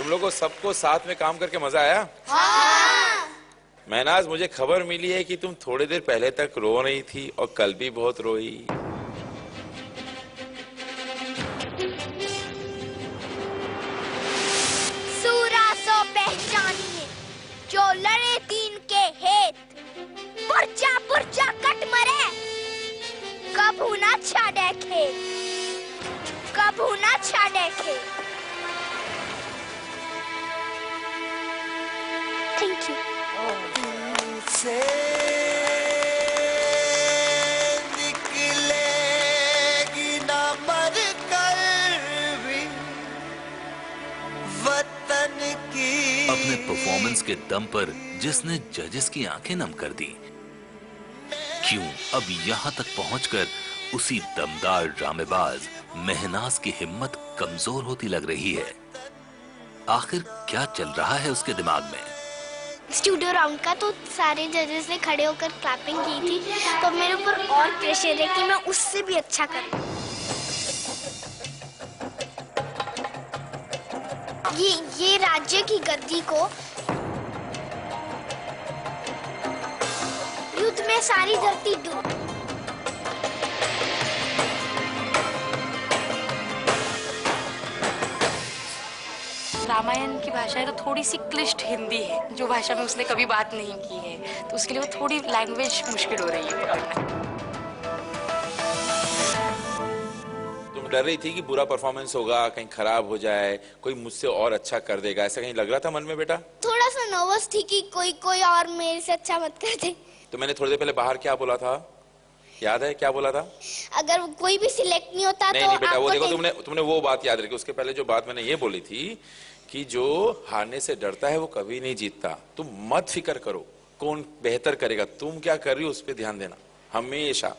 तुम लोगों को सबको साथ में काम करके मजा आया? महनाज, मुझे खबर मिली है कि तुम थोड़ी देर पहले तक रो रही थी और कल भी बहुत रोई। सूरा सो पहचानिए जो लड़े तीन के हेत, पुरचा पुरचा कट मरे कभू ना छाड़े खेत, कभू ना छाड़े खेत। Thank you. से निकलेगी ना मर कर भी वतन की। अपने परफॉर्मेंस के दम पर जिसने जजेस की आंखें नम कर दी, क्यों अब यहाँ तक पहुंचकर उसी दमदार ड्रामेबाज महनाज की हिम्मत कमजोर होती लग रही है? आखिर क्या चल रहा है उसके दिमाग में? स्टूडियो राउंड का तो सारे जजेस ने खड़े होकर क्लैपिंग की थी, तो मेरे ऊपर और प्रेशर है कि मैं उससे भी अच्छा करूं। ये राज्य की गद्दी को युद्ध में सारी धरती डूब। रामायण की भाषा है तो थोड़ी सी क्लिष्ट हिंदी है, जो भाषा में उसने कभी बात नहीं की है, तो उसके लिए वो थोड़ी लैंग्वेज मुश्किल हो रही है पकड़ना। तुम डर रही थी कि बुरा परफॉर्मेंस होगा, कहीं खराब हो जाए, कोई मुझसे और अच्छा कर देगा, ऐसा कहीं लग रहा था मन में बेटा? थोड़ा सा नर्वस थी कि कोई और मेरे से अच्छा मत कर दे। तो मैंने थोड़ी देर पहले बाहर क्या बोला था, याद है क्या बोला था? अगर कोई भी सिलेक्ट नहीं होता नहीं, तो नहीं बेटा, वो देखो नहीं। तुमने वो बात याद रखी। उसके पहले जो बात मैंने ये बोली थी कि जो हारने से डरता है वो कभी नहीं जीतता। तुम मत फिक्र करो कौन बेहतर करेगा, तुम क्या कर रही हो उस पर ध्यान देना। हमेशा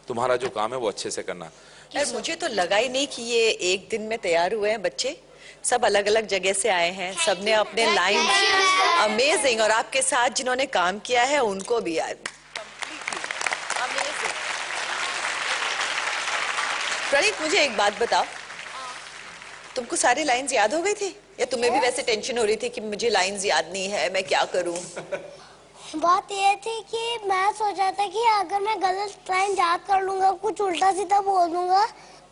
तुम्हारा जो काम है वो अच्छे से करना। यार मुझे तो लगा ही नहीं कि ये एक दिन में तैयार हुए हैं बच्चे। सब अलग अलग जगह से आए हैं, सबने अपने लाइन अमेजिंग, और आपके साथ जिन्होंने काम किया है उनको भी यार अमेजिंग। प्रणीत, मुझे एक बात बताओ, तुमको सारी लाइंस याद हो गई थी या तुम्हें भी वैसे टेंशन हो रही थी कि मुझे लाइंस याद नहीं है, मैं क्या करूं? बात ये थी कि मैं सोचा था कि अगर मैं गलत लाइन याद कर लूंगा, कुछ उल्टा सीधा बोल दूंगा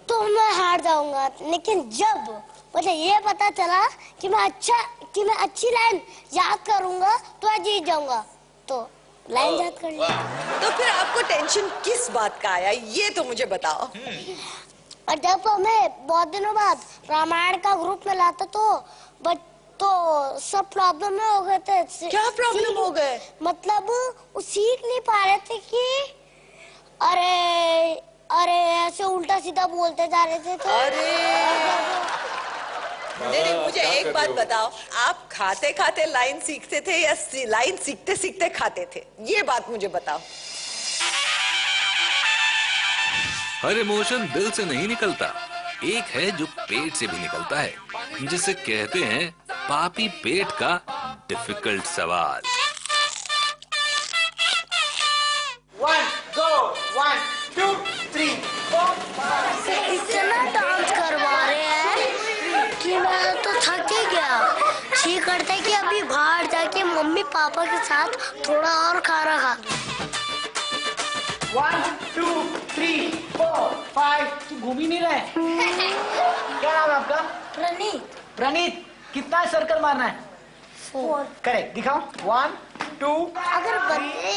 तो मैं हार जाऊंगा। लेकिन जब मुझे ये पता चला कि मैं अच्छी लाइन याद करूंगा तो मैं जीत जाऊंगा, तो लाइन याद कर लिया। तो फिर आपको टेंशन किस बात का आया, ये तो मुझे बताओ। और जब हमें बहुत दिनों बाद रामायण का ग्रुप मिला था तो सब प्रॉब्लम में हो गए थे। क्या प्रॉब्लम हो गए? मतलब वो सीख नहीं पा रहे थे कि अरे ऐसे उल्टा सीधा बोलते जा रहे थे। तो नहीं, मुझे एक बात बताओ, आप खाते खाते लाइन सीखते थे या लाइन सीखते सीखते खाते थे? ये बात मुझे बताओ। हर इमोशन दिल से नहीं निकलता, एक है जो पेट से भी निकलता है, जिसे कहते हैं पापी पेट का डिफिकल्ट सवाल। 1 2 1 2 3 4 5 इतना डांस करवा रहे हैं कि मैं तो थक ही गया। जी करता है कि अभी बाहर जाके मम्मी पापा के साथ थोड़ा और खाना खा। 1 2 3 4 5 तुम घूम ही नहीं रहे। क्या नाम है आपका? प्रणीत। प्रणीत, कितना सर्कल मारना है? 4। करेक्ट, दिखाओ। 1 2। अगर बंदे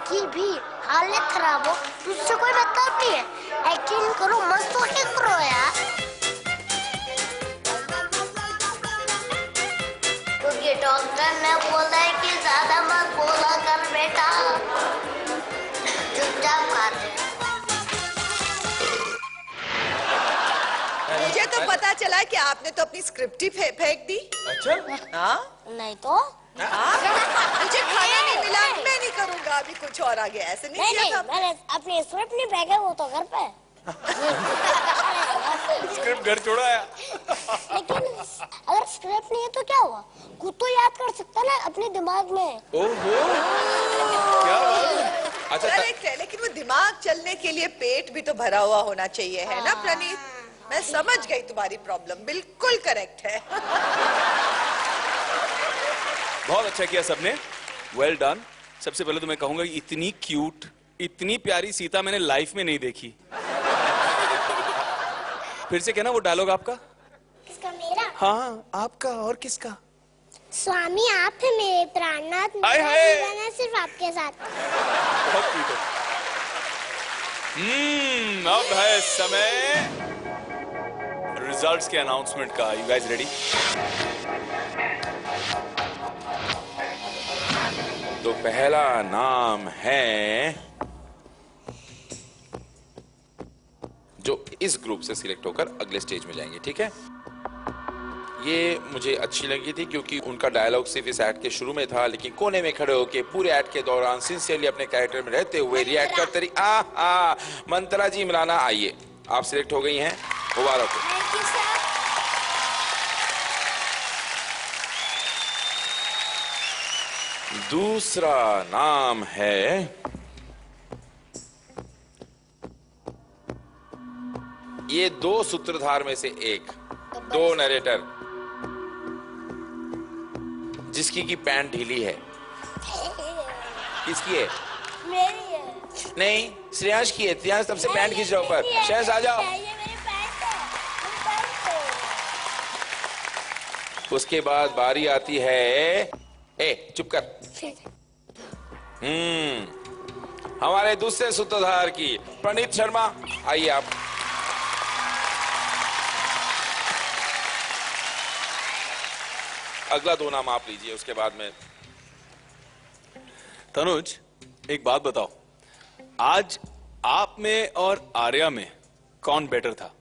की भी हालत खराब हो तो उससे कोई मतलब नहीं है। एक्टिंग करो, मस्त होके करो यार। क्योंकि डॉक्टर ने बोला है कि ज्यादा मत बोला कर बेटा, चुपचाप कर। मुझे तो पता चला कि आपने तो अपनी स्क्रिप्ट ही फेंक दी। अच्छा? हाँ? नहीं तो मुझे खाना नहीं मिला, मैं नहीं करूँगा अभी कुछ और आगे, ऐसे नहीं किया था। मैंने अपनी स्क्रिप्ट नहीं फेंका, वो तो घर पे। स्क्रिप्ट घर छोड़ा है। लेकिन अगर स्क्रिप्ट नहीं है तो क्या हुआ, खुद तो याद कर सकता ना अपने दिमाग में। ओहो, क्या बात। अच्छा, करेक्ट है, लेकिन वो दिमाग चलने के लिए पेट भी तो भरा हुआ होना चाहिए, है ना प्रणीत? मैं समझ गई तुम्हारी प्रॉब्लम, बिल्कुल करेक्ट है। बहुत अच्छा किया सबने, वेल डन। सबसे पहले तो मैं कहूंगा कि इतनी क्यूट, इतनी प्यारी सीता मैंने लाइफ में नहीं देखी। फिर से कहना वो डायलॉग आपका। किसका? मेरा? हाँ आपका। और किसका? स्वामी आप है मेरे प्राणनाथ, मेरा जीवन है सिर्फ आपके साथ। बहुत क्यूट है। अब है समय रिजल्ट्स के अनाउंसमेंट का। You guys ready? तो पहला नाम है जो इस ग्रुप से सिलेक्ट होकर अगले स्टेज में जाएंगे, ठीक है? ये मुझे अच्छी लगी थी क्योंकि उनका डायलॉग सिर्फ इस एक्ट के शुरू में था, लेकिन कोने में खड़े होकर पूरे एक्ट के दौरान सिंसियरली अपने कैरेक्टर में रहते हुए रिएक्ट करते रही। मंत्रा जी, इमराना, आइए, आप सिलेक्ट हो गई हैं, मुबारक हो। दूसरा नाम है ये दो सूत्रधार में से एक, दो नरेटर, जिसकी की पैंट ढीली है। किसकी है? मेरी है। नहीं, श्रेयांश की है। श्रेयांश तब से पैंट खींच रहा ऊपर। श्रेयांश आ जाओ। उसके बाद बारी आती है, ए चुप कर, हमारे दूसरे सूत्रधार की, प्रणीत शर्मा, आइए आप। अगला दो नाम आप लीजिए, उसके बाद में। तनुज, एक बात बताओ, आज आप में और आर्या में कौन बेटर था?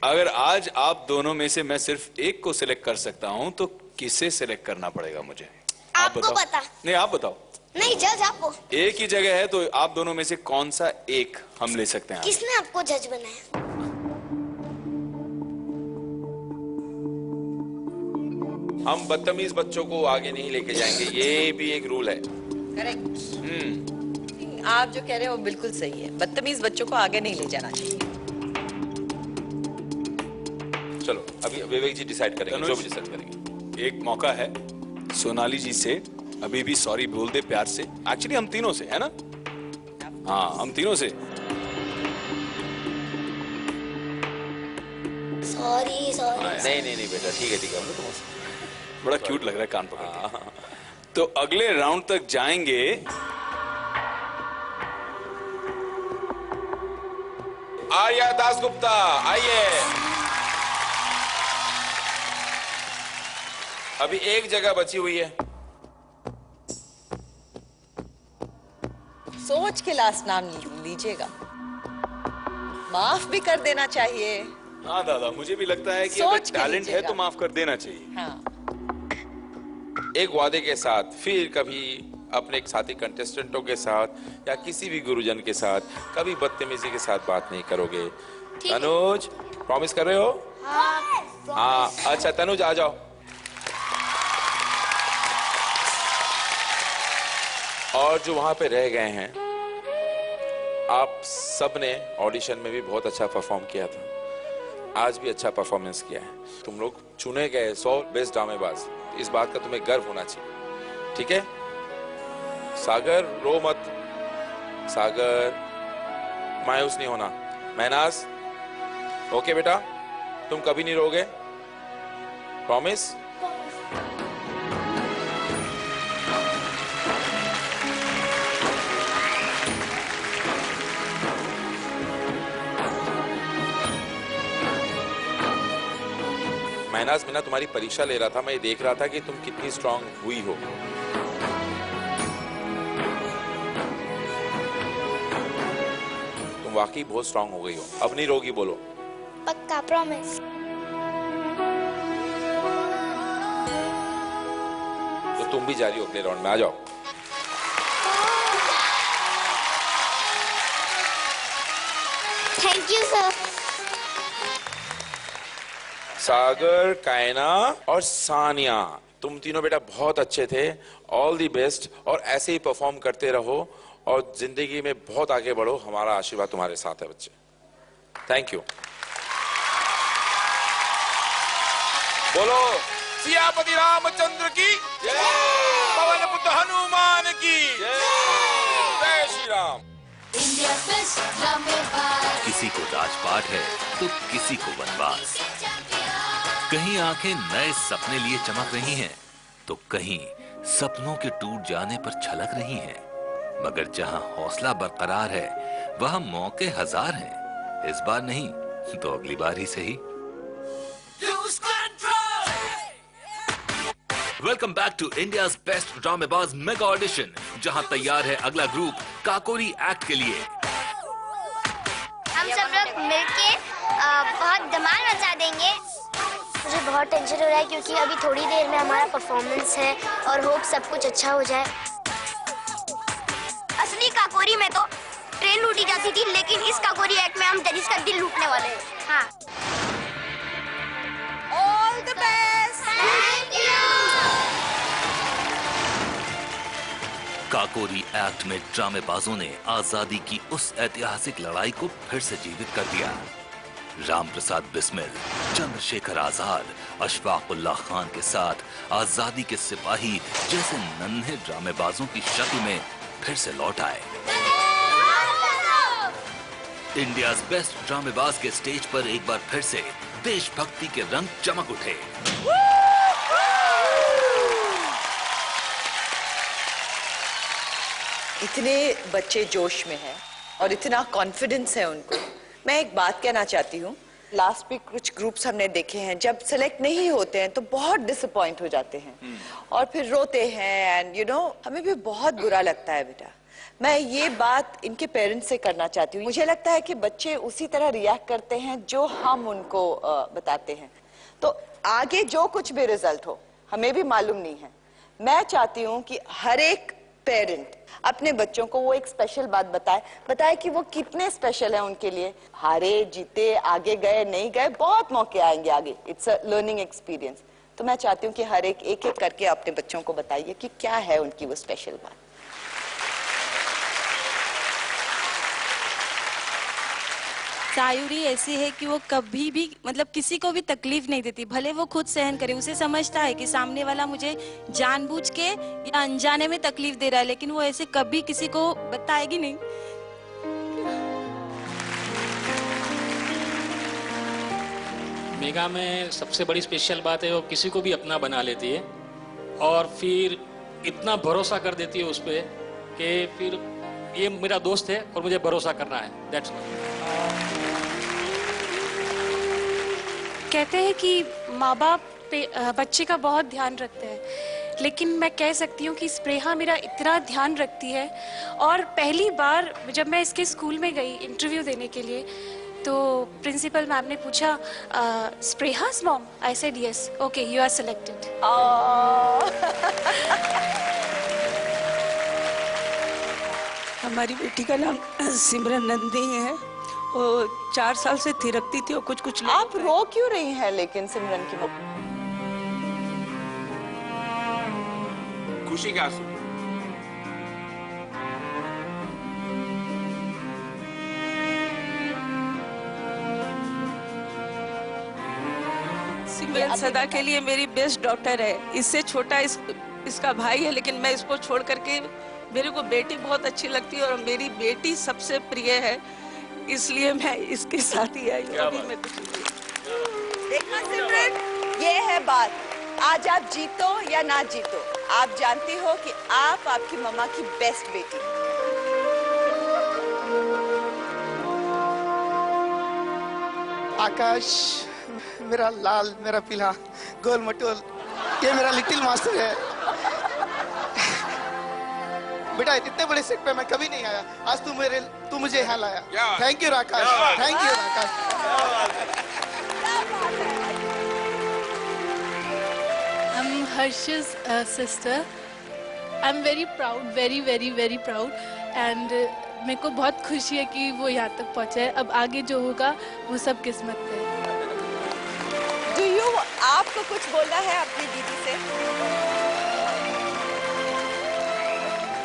अगर आज आप दोनों में से मैं सिर्फ एक को सिलेक्ट कर सकता हूं तो किसे सिलेक्ट करना पड़ेगा मुझे? आपको बताओ। पता? नहीं, आप बताओ। नहीं, जज आपको। एक ही जगह है तो आप दोनों में से कौन सा एक हम ले सकते हैं? किसने आपको जज बनाया? हम बदतमीज बच्चों को आगे नहीं लेके जाएंगे, ये भी एक रूल है। करेक्ट। आप जो कह रहे हो वो बिल्कुल सही है, बदतमीज बच्चों को आगे नहीं ले जाना चाहिए। चलो अभी विवेक जी डिसाइड करेंगे, जो भी डिसाइड करेंगे। एक मौका है सोनाली जी से अभी भी सॉरी बोल दे प्यार से। एक्चुअली हम तीनों से, है ना? हाँ, हम तीनों से। Sorry sorry. नहीं बेटा, ठीक है। बड़ा क्यूट लग रहा है कान पकड़। तो अगले राउंड तक जाएंगे आर्या दासगुप्ता, आइए। अभी एक जगह बची हुई है। सोच के लास्ट नाम लीजिएगा, माफ भी कर देना चाहिए। हाँ दादा, मुझे भी लगता है कि अगर टैलेंट है तो माफ कर देना चाहिए। हाँ। एक वादे के साथ फिर कभी अपने साथी कंटेस्टेंटों के साथ या किसी भी गुरुजन के साथ कभी बदतमीजी के साथ बात नहीं करोगे। तनुज, प्रॉमिस कर रहे हो? हाँ। अच्छा तनुज, आ जाओ। और जो वहां पे रह गए हैं, आप सब ने ऑडिशन में भी बहुत अच्छा परफॉर्म किया था, आज भी अच्छा परफॉर्मेंस किया है। तुम लोग चुने गए 100 बेस्ट ड्रामेबाज, इस बात का तुम्हें गर्व होना चाहिए, ठीक है? सागर, रो मत। सागर, मायूस नहीं होना। महनाज, ओके बेटा, तुम कभी नहीं रोगे, प्रॉमिस? महनाज, मैं तुम्हारी परीक्षा ले रहा था, मैं देख रहा था कि तुम कितनी स्ट्रांग हुई हो। तुम वाकई बहुत स्ट्रांग हो गई हो। अब नहीं रोगी, बोलो। पक्का, प्रॉमिस। तो तुम भी जा रही हो अगले राउंड में, आ जाओ। Thank you sir. Sagar, Kaina और सानिया, तुम तीनों बेटा बहुत अच्छे थे। ऑल दी बेस्ट, और ऐसे ही परफॉर्म करते रहो और जिंदगी में बहुत आगे बढ़ो। हमारा आशीर्वाद तुम्हारे साथ है बच्चे। Thank you. बोलो सियापति रामचंद्र की जय, पवन पुत्र हनुमान की जय श्री राम। किसी को राजपाट है तो किसी को वनवास, कहीं आंखें नए सपने लिए चमक रही हैं, तो कहीं सपनों के टूट जाने पर छलक रही हैं। मगर जहां हौसला बरकरार है वहां मौके हजार हैं। इस बार नहीं तो अगली बार ही सही। Welcome back to India's best ड्रामेबाज मेगा ऑडिशन, जहां तैयार है अगला ग्रुप काकोरी एक्ट के लिए। हम सब लोग मिलके बहुत धमाल मचा देंगे। मुझे बहुत टेंशन हो रहा है क्योंकि अभी थोड़ी देर में हमारा परफॉर्मेंस है और होप सब कुछ अच्छा हो जाए। असली काकोरी में तो ट्रेन लूटी जाती थी, लेकिन इस काकोरी एक्ट में हम जजिस का दिल लूटने वाले हैं। हाँ। All the best. Thank you. Kakori act में ड्रामेबाजों ने आजादी की उस ऐतिहासिक लड़ाई को फिर से जीवित कर दिया। राम प्रसाद बिस्मिल, चंद्रशेखर आजाद, अशफाक उल्लाह खान के साथ आजादी के सिपाही जैसे नन्हे ड्रामेबाजों की शक्ल में फिर से लौट आए। इंडियाज बेस्ट ड्रामेबाज के स्टेज पर एक बार फिर से देशभक्ति के रंग चमक उठे। इतने बच्चे जोश में हैं और इतना कॉन्फिडेंस है उनको। मैं एक बात कहना चाहती हूँ, लास्ट वीक कुछ ग्रुप्स हमने देखे हैं, जब सेलेक्ट नहीं होते हैं तो बहुत डिसअपॉइंट हो जाते हैं और फिर रोते हैं एंड यू नो हमें भी बहुत बुरा लगता है। बेटा, मैं ये बात इनके पेरेंट्स से करना चाहती हूँ। मुझे लगता है कि बच्चे उसी तरह रिएक्ट करते हैं जो हम उनको बताते हैं, तो आगे जो कुछ भी रिजल्ट हो हमें भी मालूम नहीं है। मैं चाहती हूँ कि हर एक पेरेंट अपने बच्चों को वो एक स्पेशल बात बताए कि वो कितने स्पेशल है उनके लिए। हारे जीते, आगे गए नहीं गए, बहुत मौके आएंगे आगे। It's a learning experience. तो मैं चाहती हूँ कि हर एक एक करके अपने बच्चों को बताइए कि क्या है उनकी वो स्पेशल बात। सायूरी ऐसी है कि वो कभी भी मतलब किसी को भी तकलीफ नहीं देती, भले वो खुद सहन करे। उसे समझता है कि सामने वाला मुझे जानबूझ के या अनजाने में तकलीफ दे रहा है, लेकिन वो ऐसे कभी किसी को बताएगी नहीं। मेगा में सबसे बड़ी स्पेशल बात है वो किसी को भी अपना बना लेती है और फिर इतना भरोसा कर देती है उस पर कि फिर ये मेरा दोस्त है और मुझे भरोसा करना है। दैट्स कहते हैं कि माँ बाप बच्चे का बहुत ध्यान रखते हैं, लेकिन मैं कह सकती हूँ कि स्प्रेहा मेरा इतना ध्यान रखती है। और पहली बार जब मैं इसके स्कूल में गई इंटरव्यू देने के लिए, तो प्रिंसिपल मैम ने पूछा स्प्रेहा's mom? I said yes. Okay, you are selected. हमारी बेटी का नाम सिमरन नंदी है। वो 4 साल से थिरकती थी और कुछ आप रो क्यों रही हैं लेकिन सिमरन की मम्मी? खुशी के आंसू। सिमरन सदा के लिए मेरी बेस्ट डॉटर है। इससे छोटा इसका भाई है, लेकिन मैं इसको छोड़ करके मेरे को बेटी बहुत अच्छी लगती है और मेरी बेटी सबसे प्रिय है, इसलिए मैं इसके साथ ही आई हूँ। देखा सिमरन, ये है बात। आज आप जीतो या ना जीतो, आप जानती हो कि आप आपकी मम्मा की बेस्ट बेटी। आकाश मेरा लाल, मेरा पीला, गोल मटोल, ये मेरा लिटिल मास्टर है। बेटा इतने बड़े सेट पे मैं कभी नहीं आया, आज तू मुझे यहाँ लाया। थैंक यू राकाश, थैंक यू राकाश। I'm Harsh's sister. I'm very proud, very proud, and मेरे को बहुत खुशी है कि वो यहाँ तक पहुँचा है। अब आगे जो होगा वो सब किस्मत पे है। आपको कुछ बोलना है अपनी दीदी से?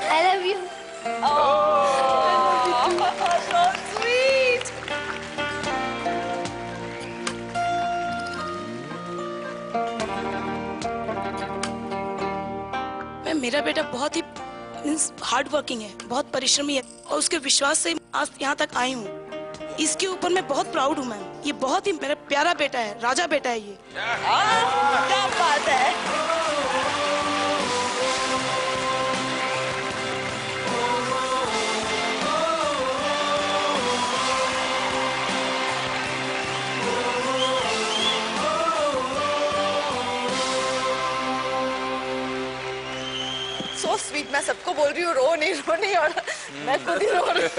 I love you. Oh, so sweet. मेरा बेटा बहुत ही हार्ड वर्किंग है, बहुत परिश्रमी है और उसके विश्वास से आज यहाँ तक आई हूँ। इसके ऊपर मैं बहुत प्राउड हूँ मैम। ये बहुत ही मेरा प्यारा बेटा है, राजा बेटा है ये। क्या बात है। So sweet, मैं सबको बोल रही हूँ रो नहीं और मैं खुद ही रो रही हूँ।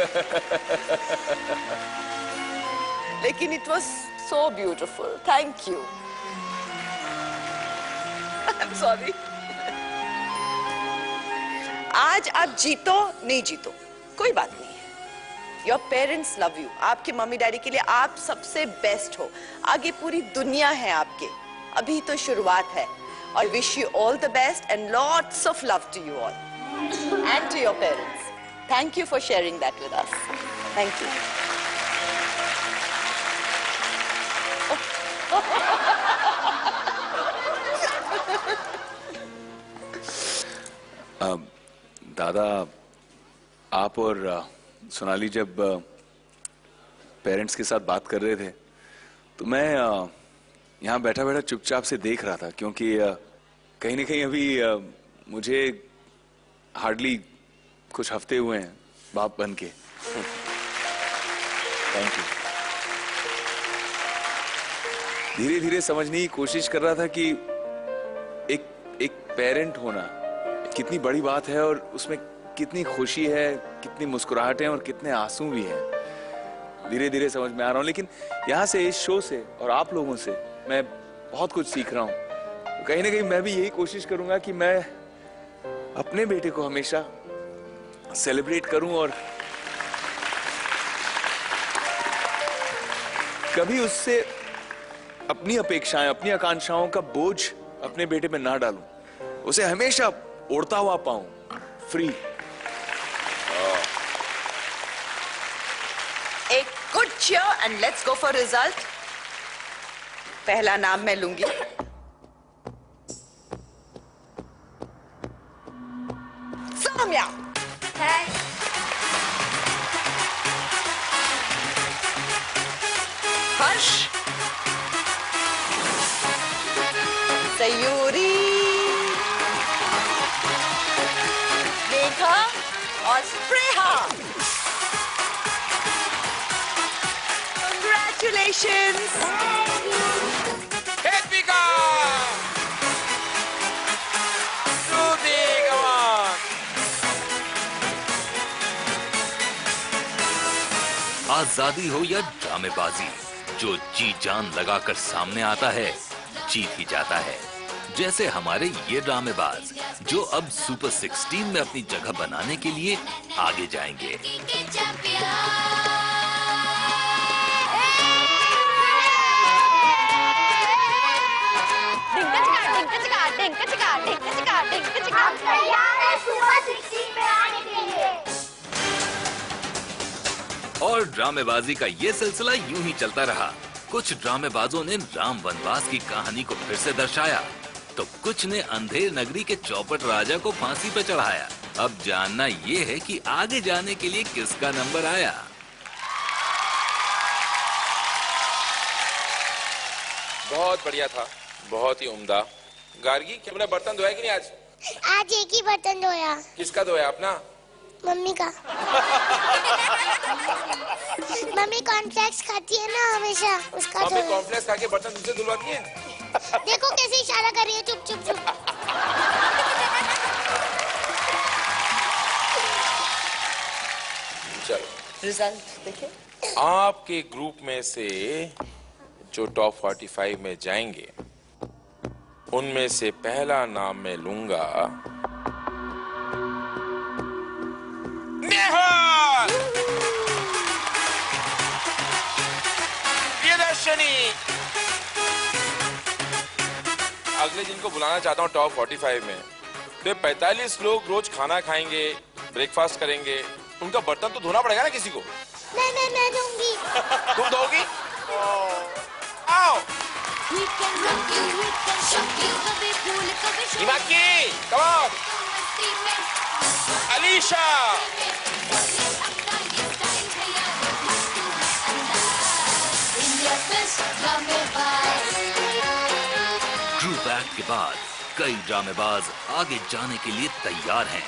लेकिन it was so beautiful. Thank you. I'm sorry. आज आप जीतो नहीं जीतो कोई बात नहीं है। Your parents love you. आपके मम्मी डैडी के लिए आप सबसे बेस्ट हो। आगे पूरी दुनिया है आपके। अभी तो शुरुआत है। I wish you all the best and lots of love to you all and to your parents. Thank you for sharing that with us. Thank you. दादा, आप और सोनाली जब पेरेंट्स के साथ बात कर रहे थे तो मैं यहाँ बैठा बैठा चुपचाप से देख रहा था, क्योंकि कहीं ना कहीं अभी मुझे हार्डली कुछ हफ्ते हुए हैं बाप बन के। Thank you. धीरे धीरे समझने की कोशिश कर रहा था कि एक पेरेंट होना कितनी बड़ी बात है और उसमें कितनी खुशी है, कितनी मुस्कुराहटें और कितने आंसू भी हैं। धीरे धीरे समझ में आ रहा हूँ, लेकिन यहाँ से इस शो से और आप लोगों से मैं बहुत कुछ सीख रहा हूँ। कहीं ना कहीं मैं भी यही कोशिश करूंगा कि मैं अपने बेटे को हमेशा सेलिब्रेट करूं और कभी उससे अपनी अपेक्षाएं, अपनी आकांक्षाओं का बोझ अपने बेटे पे ना डालूं, उसे हमेशा उड़ता हुआ पाऊं, फ्री। एक good cheer and let's go for result. पहला नाम मैं लूंगी। साम्या। हर्ष। सयूरी। मेघा और स्प्रेहा। Congratulations. आजादी हो या ड्रामेबाजी, जो जी जान लगाकर सामने आता है जीत ही जाता है। जैसे हमारे ये ड्रामेबाज जो अब सुपर 16 में अपनी जगह बनाने के लिए आगे जाएंगे। और ड्रामेबाजी का ये सिलसिला यूं ही चलता रहा। कुछ ड्रामेबाजों ने राम वनवास की कहानी को फिर से दर्शाया, तो कुछ ने अंधेर नगरी के चौपट राजा को फांसी पे चढ़ाया। अब जानना ये है कि आगे जाने के लिए किसका नंबर आया। बहुत बढ़िया था, बहुत ही उम्दा। गार्गी, क्या तुमने बर्तन धोया कि नहीं आज? आज एक ही बर्तन धोया। किसका धोया? अपना? मम्मी का। मम्मी कॉर्नफ्लेक्स खाती है ना हमेशा, उसका मम्मी कॉर्नफ्लेक्स खा के बर्तन तुमसे धुलवाती है? देखो कैसे इशारा कर रही है, चुप चुप चुप। चलो रिजल्ट देखिए। आपके ग्रुप में से जो टॉप 45 में जाएंगे उनमें से पहला नाम मैं लूंगा नेहाल। प्रियदर्शनी। अगले जिनको बुलाना चाहता हूँ टॉप 45 में, तो 45 लोग रोज खाना खाएंगे, ब्रेकफास्ट करेंगे, उनका बर्तन तो धोना पड़ेगा ना किसी को। मैं दूंगी। तुम दोगी? आओ। हिमाकी, come on। Alisha. Group act के बाद कई ड्रामेबाज आगे जाने के लिए तैयार हैं।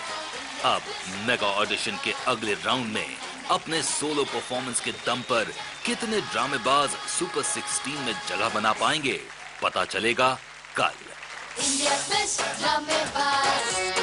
अब मेगा ऑडिशन के अगले राउंड में अपने सोलो परफॉर्मेंस के दम पर कितने ड्रामेबाज सुपर 16 में जगह बना पाएंगे, पता चलेगा कल। India's best drummer boys.